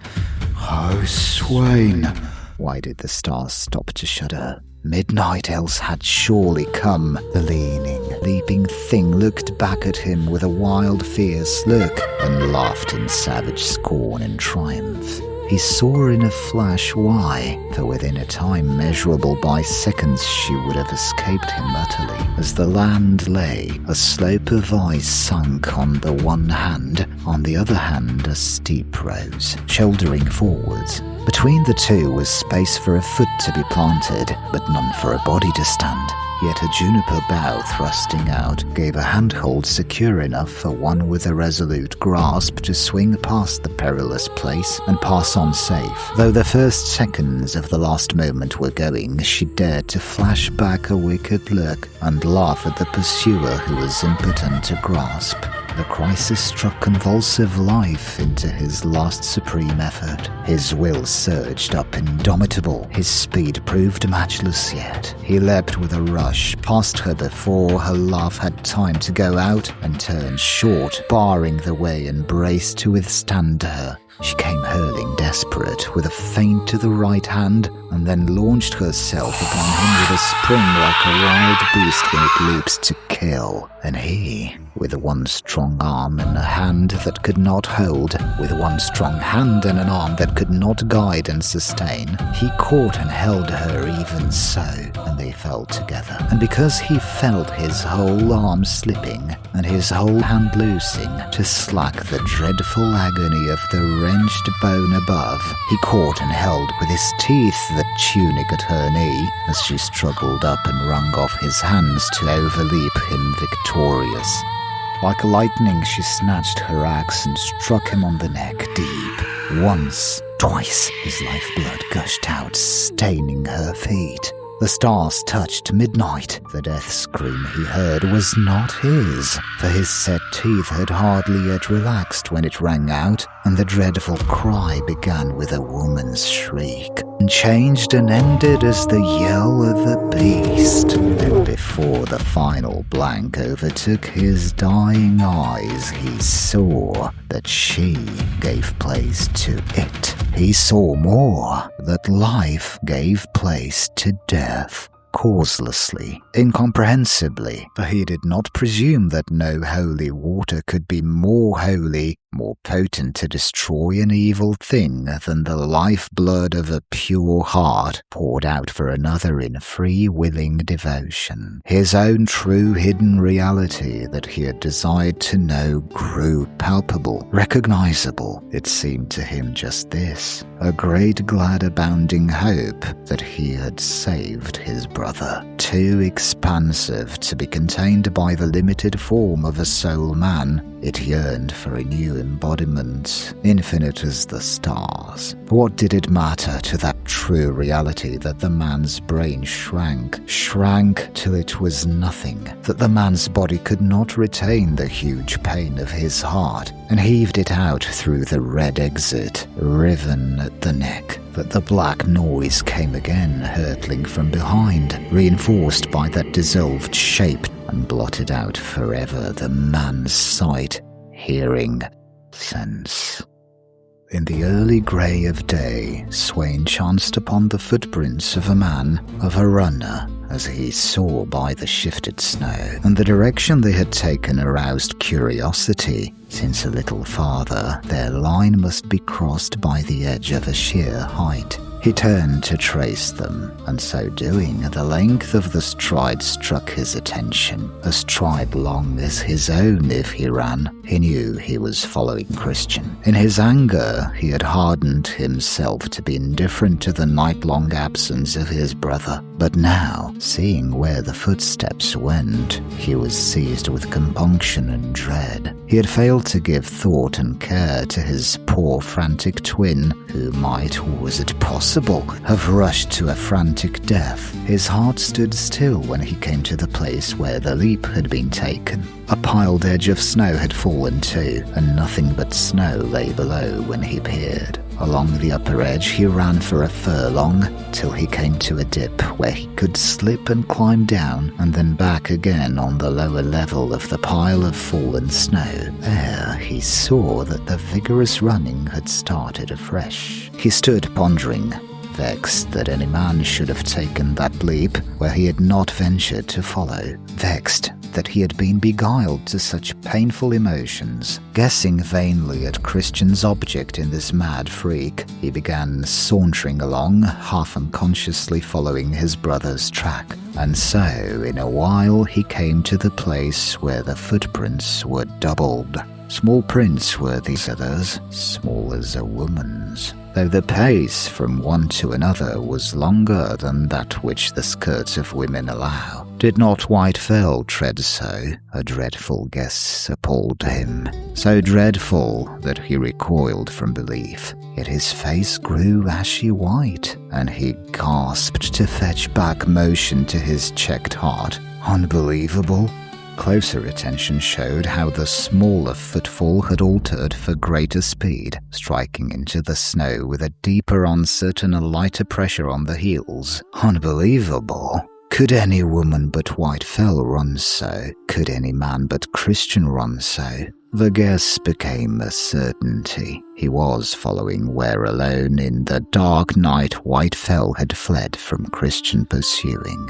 Oh, Sweyn! Why did the stars stop to shudder? Midnight else had surely come. The leaping thing looked back at him with a wild, fierce look, and laughed in savage scorn and triumph. He saw in a flash why, for within a time measurable by seconds she would have escaped him utterly. As the land lay, a slope of ice sunk on the one hand, on the other hand a steep rose, shouldering forwards. Between the two was space for a foot to be planted, but none for a body to stand. Yet a juniper bough thrusting out gave a handhold secure enough for one with a resolute grasp to swing past the perilous place and pass on safe. Though the first seconds of the last moment were going, she dared to flash back a wicked look and laugh at the pursuer who was impotent to grasp. The crisis struck convulsive life into his last supreme effort. His will surged up indomitable. His speed proved matchless yet. He leapt with a rush past her before her laugh had time to go out and turned short, barring the way and braced to withstand her. She came hurling desperate, with a feint to the right hand, and then launched herself upon him with a spring like a wild beast when it leaps to kill. And he, with one strong arm and a hand that could not hold, with one strong hand and an arm that could not guide and sustain, he caught and held her even so, and they fell together. And because he felt his whole arm slipping, and his whole hand loosing, to slack the dreadful agony of the wrenched bone above, he caught and held with his teeth the tunic at her knee, as she struggled up and wrung off his hands to overleap him victorious. Like lightning she snatched her axe and struck him on the neck deep. Once, twice, his lifeblood gushed out, staining her feet. The stars touched midnight. The death scream he heard was not his, for his set teeth had hardly yet relaxed when it rang out, and the dreadful cry began with a woman's shriek, and changed and ended as the yell of a beast. And before the final blank overtook his dying eyes, he saw that she gave place to it. He saw more, that life gave place to death. Causelessly, incomprehensibly, for he did not presume that no holy water could be more holy, more potent to destroy an evil thing than the lifeblood of a pure heart poured out for another in free-willing devotion. His own true hidden reality that he had desired to know grew palpable, recognizable. It seemed to him just this, a great glad abounding hope that he had saved his brother, too expansive to be contained by the limited form of a soul man. It yearned for a new embodiment, infinite as the stars. What did it matter to that true reality that the man's brain shrank till it was nothing, that the man's body could not retain the huge pain of his heart, and heaved it out through the red exit, riven at the neck, that the black noise came again hurtling from behind, reinforced by that dissolved shape, and blotted out forever the man's sight, hearing, sense. In the early grey of day, Sweyn chanced upon the footprints of a man, of a runner, as he saw by the shifted snow, and the direction they had taken aroused curiosity, since a little farther their line must be crossed by the edge of a sheer height. He turned to trace them, and so doing, the length of the stride struck his attention, a stride long as his own if he ran. He knew he was following Christian. In his anger, he had hardened himself to be indifferent to the night-long absence of his brother. But now, seeing where the footsteps went, he was seized with compunction and dread. He had failed to give thought and care to his poor frantic twin, who might, or was it possible, have rushed to a frantic death. His heart stood still when he came to the place where the leap had been taken. A piled edge of snow had fallen too, and nothing but snow lay below when he peered. Along the upper edge he ran for a furlong, till he came to a dip where he could slip and climb down, and then back again on the lower level of the pile of fallen snow. There he saw that the vigorous running had started afresh. He stood pondering, vexed that any man should have taken that leap where he had not ventured to follow, vexed that he had been beguiled to such painful emotions. Guessing vainly at Christian's object in this mad freak, he began sauntering along, half unconsciously following his brother's track. And so, in a while, he came to the place where the footprints were doubled. Small prints were these others, small as a woman's, though the pace from one to another was longer than that which the skirts of women allow. Did not White Fell tread so? A dreadful guess appalled him, so dreadful that he recoiled from belief. Yet his face grew ashy white, and he gasped to fetch back motion to his checked heart. Unbelievable. Closer attention showed how the smaller footfall had altered for greater speed, striking into the snow with a deeper, uncertain, and lighter pressure on the heels. Unbelievable. Could any woman but White Fell run so? Could any man but Christian run so? The guess became a certainty. He was following where alone in the dark night White Fell had fled from Christian pursuing.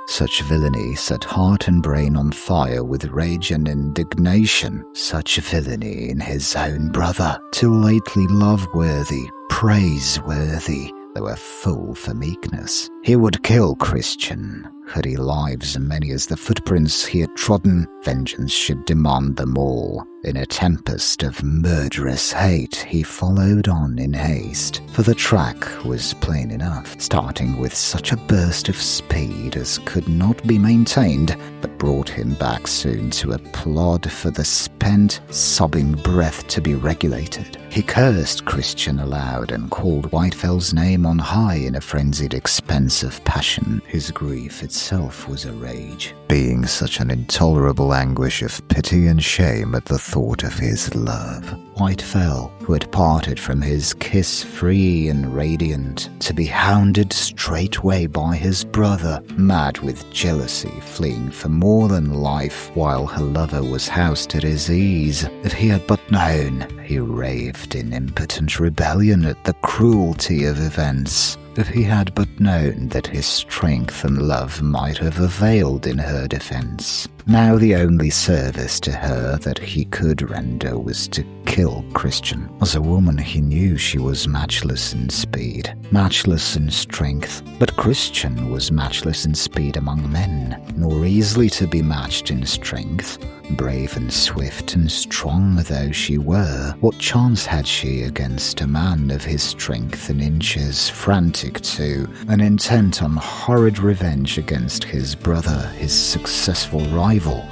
Such villainy set heart and brain on fire with rage and indignation. Such villainy in his own brother, till lately love-worthy, praiseworthy, though a fool for meekness. He would kill Christian. Had he lives many as the footprints he had trodden, vengeance should demand them all. In a tempest of murderous hate, he followed on in haste, for the track was plain enough, starting with such a burst of speed as could not be maintained, but brought him back soon to a plod for the spent, sobbing breath to be regulated. He cursed Christian aloud and called Whitefell's name on high in a frenzied expense of passion. His grief itself was a rage, being such an intolerable anguish of pity and shame at the thought of his love. Whitefell, who had parted from his kiss free and radiant, to be hounded straightway by his brother, mad with jealousy, fleeing for more than life, while her lover was housed at his ease. If he had but known, he raved in impotent rebellion at the cruelty of events. If he had but known that his strength and love might have availed in her defence. Now the only service to her that he could render was to kill Christian. As a woman he knew she was matchless in speed, matchless in strength, but Christian was matchless in speed among men, nor easily to be matched in strength. Brave and swift and strong though she were, what chance had she against a man of his strength and inches, frantic too, and intent on horrid revenge against his brother, his successful rival?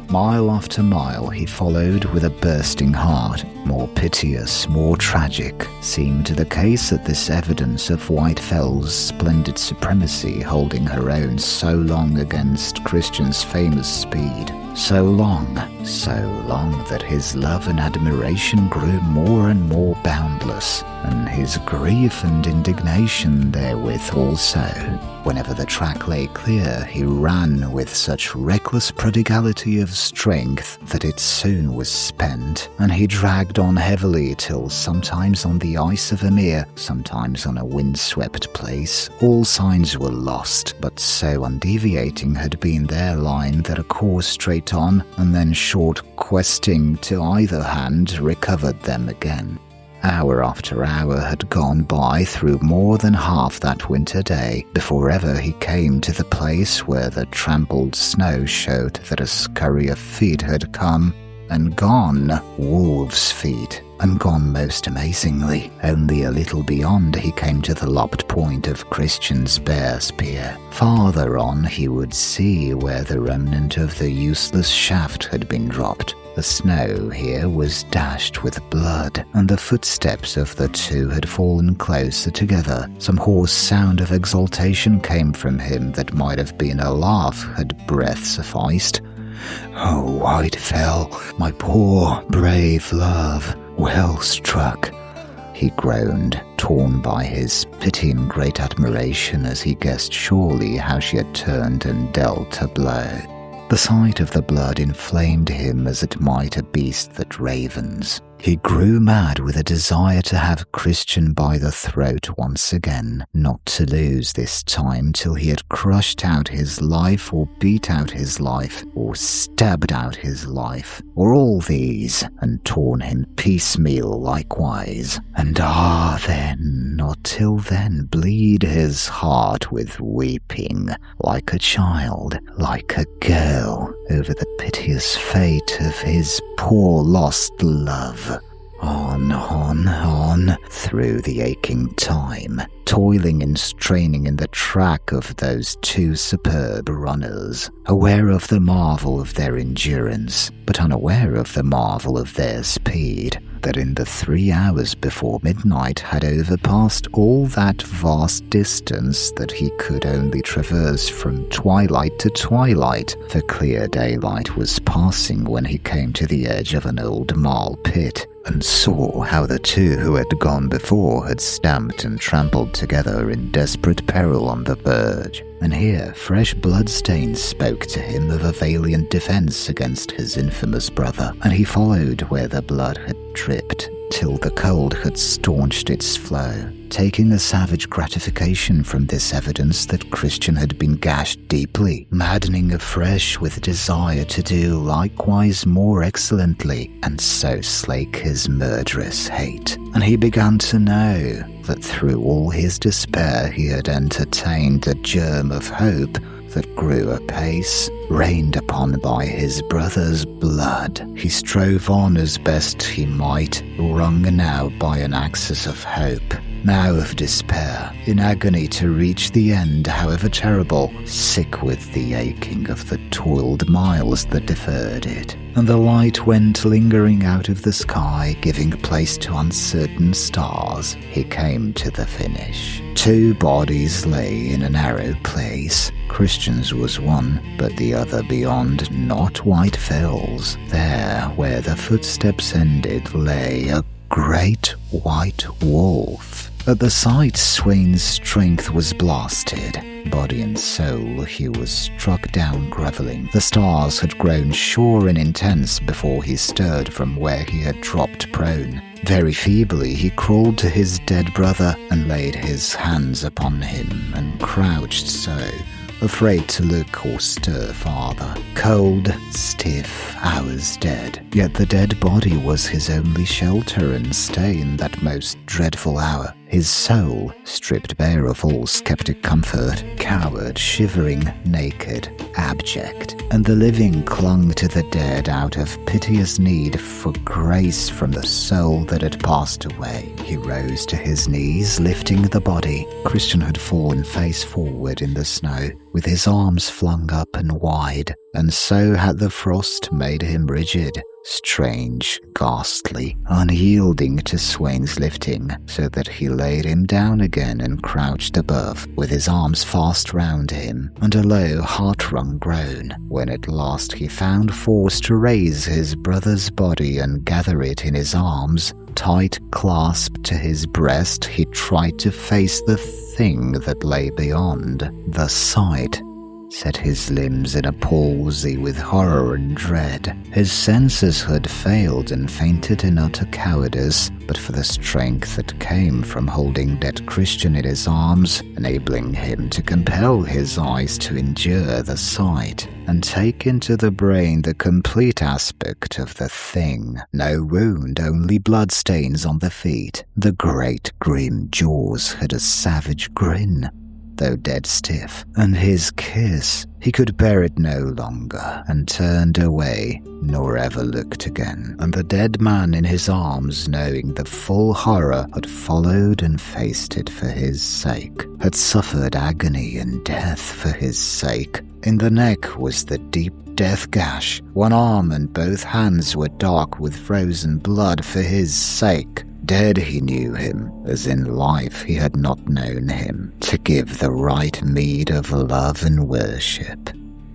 Mile after mile he followed with a bursting heart. More piteous, more tragic, seemed the case at this evidence of Whitefell's splendid supremacy, holding her own so long against Christian's famous speed. So long that his love and admiration grew more and more boundless, and his grief and indignation therewith also. Whenever the track lay clear, he ran with such reckless prodigality of strength that it soon was spent, and he dragged on heavily till sometimes on the ice of a mere, sometimes on a wind-swept place, all signs were lost, but so undeviating had been their line that a course straight on, and then short questing to either hand, recovered them again. Hour after hour had gone by through more than half that winter day before ever he came to the place where the trampled snow showed that a scurry of feet had come and gone, wolves' feet, and gone most amazingly. Only a little beyond he came to the lopped point of Christian's bare spear. Farther on he would see where the remnant of the useless shaft had been dropped. The snow here was dashed with blood, and the footsteps of the two had fallen closer together. Some hoarse sound of exultation came from him that might have been a laugh had breath sufficed. "Oh, Whitefell, my poor, brave love, well struck," he groaned, torn by his pity and great admiration as he guessed surely how she had turned and dealt a blow. The sight of the blood inflamed him as it might a beast that ravens. He grew mad with a desire to have Christian by the throat once again, not to lose this time till he had crushed out his life or beat out his life or stabbed out his life, or all these, and torn him piecemeal likewise, and then, not till then, bleed his heart with weeping, like a child, like a girl, over the piteous fate of his poor lost love. On, through the aching time, toiling and straining in the track of those two superb runners, aware of the marvel of their endurance, but unaware of the marvel of their speed, that in the 3 hours before midnight had overpassed all that vast distance that he could only traverse from twilight to twilight, for clear daylight was passing when he came to the edge of an old marl pit, and saw how the two who had gone before had stamped and trampled together in desperate peril on the verge. And here fresh bloodstains spoke to him of a valiant defence against his infamous brother, and he followed where the blood had dripped, till the cold had staunched its flow, taking a savage gratification from this evidence that Christian had been gashed deeply, maddening afresh with desire to do likewise more excellently, and so slake his murderous hate. And he began to know that through all his despair he had entertained a germ of hope that grew apace, rained upon by his brother's blood. He strove on as best he might, wrung now by an axis of hope, now of despair, in agony to reach the end, however terrible, sick with the aching of the toiled miles that deferred it. And the light went lingering out of the sky, giving place to uncertain stars. He came to the finish. 2 bodies lay in a narrow place. Christian's was one, but the other beyond, not Whitefell's. There, where the footsteps ended, lay a great white wolf. At the sight, Sweyn's strength was blasted. Body and soul, he was struck down grovelling. The stars had grown sure and intense before he stirred from where he had dropped prone. Very feebly he crawled to his dead brother and laid his hands upon him and crouched so, afraid to look or stir farther. Cold, stiff, hours dead. Yet the dead body was his only shelter and stay in that most dreadful hour. His soul, stripped bare of all skeptic comfort, cowered, shivering, naked, abject, and the living clung to the dead out of piteous need for grace from the soul that had passed away. He rose to his knees, lifting the body. Christian had fallen face forward in the snow, with his arms flung up and wide, and so had the frost made him rigid, strange, ghastly, unyielding to Sweyn's lifting, so that he laid him down again and crouched above, with his arms fast round him, and a low, heart-wrung groan, when at last he found force to raise his brother's body and gather it in his arms. Tight clasped to his breast, he tried to face the thing that lay beyond. The sight set his limbs in a palsy with horror and dread. His senses had failed and fainted in utter cowardice, but for the strength that came from holding dead Christian in his arms, enabling him to compel his eyes to endure the sight and take into the brain the complete aspect of the thing. No wound, only bloodstains on the feet. The great grim jaws had a savage grin, though dead stiff, and his kiss, he could bear it no longer, and turned away, nor ever looked again. And the dead man in his arms, knowing the full horror, had followed and faced it for his sake, had suffered agony and death for his sake. In the neck was the deep death gash. One arm and both hands were dark with frozen blood for his sake. Dead he knew him, as in life he had not known him, to give the right meed of love and worship.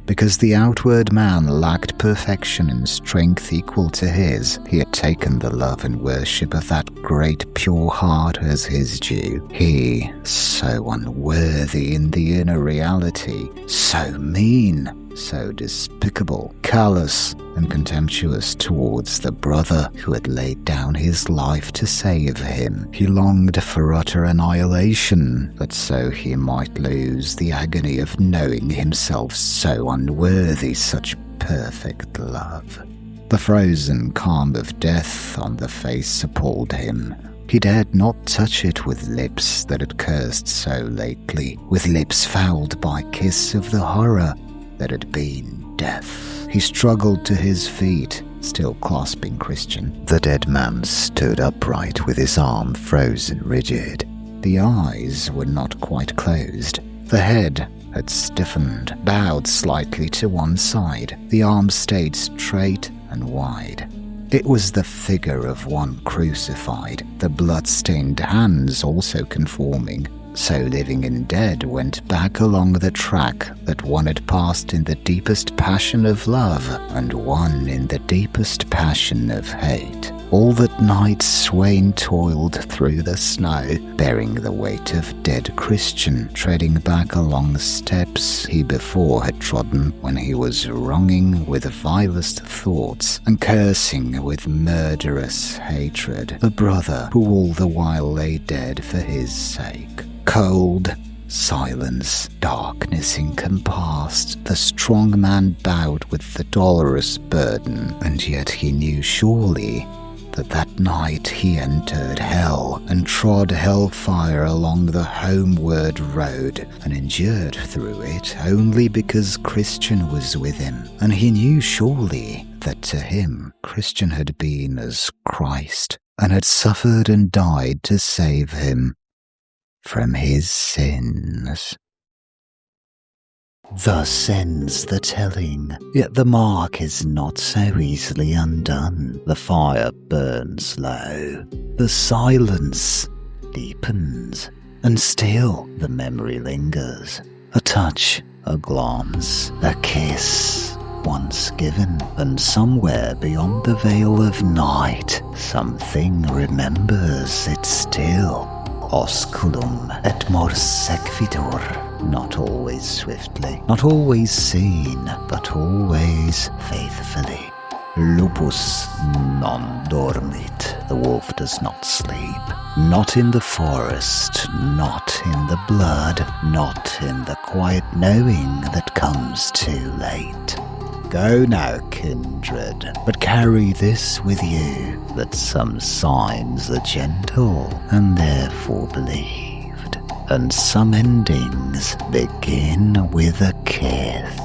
Because the outward man lacked perfection and strength equal to his, he had taken the love and worship of that great pure heart as his due. He, so unworthy in the inner reality, so mean, so despicable, callous, and contemptuous towards the brother who had laid down his life to save him. He longed for utter annihilation, but so he might lose the agony of knowing himself so unworthy such perfect love. The frozen calm of death on the face appalled him. He dared not touch it with lips that had cursed so lately, with lips fouled by kiss of the horror that had been death. He struggled to his feet, still clasping Christian. The dead man stood upright with his arm frozen rigid. The eyes were not quite closed. The head had stiffened, bowed slightly to one side. The arms stayed straight and wide. It was the figure of one crucified, the blood-stained hands also conforming. So living and dead went back along the track that one had passed in the deepest passion of love, and one in the deepest passion of hate. All that night Sweyn toiled through the snow, bearing the weight of dead Christian, treading back along steps he before had trodden when he was wronging with vilest thoughts and cursing with murderous hatred the brother who all the while lay dead for his sake. Cold, silence, darkness encompassed, the strong man bowed with the dolorous burden, and yet he knew surely that night he entered hell and trod hellfire along the homeward road and endured through it only because Christian was with him, and he knew surely that to him Christian had been as Christ and had suffered and died to save him from his sins. Thus ends the telling, yet the mark is not so easily undone. The fire burns low, the silence deepens, and still the memory lingers. A touch, a glance, a kiss, once given, and somewhere beyond the veil of night, something remembers it still. Osculum et mors sequitur, not always swiftly, not always seen, but always faithfully. Lupus non dormit, the wolf does not sleep, not in the forest, not in the blood, not in the quiet knowing that comes too late. Go now, kindred, but carry this with you, that some signs are gentle and therefore believed, and some endings begin with a kiss.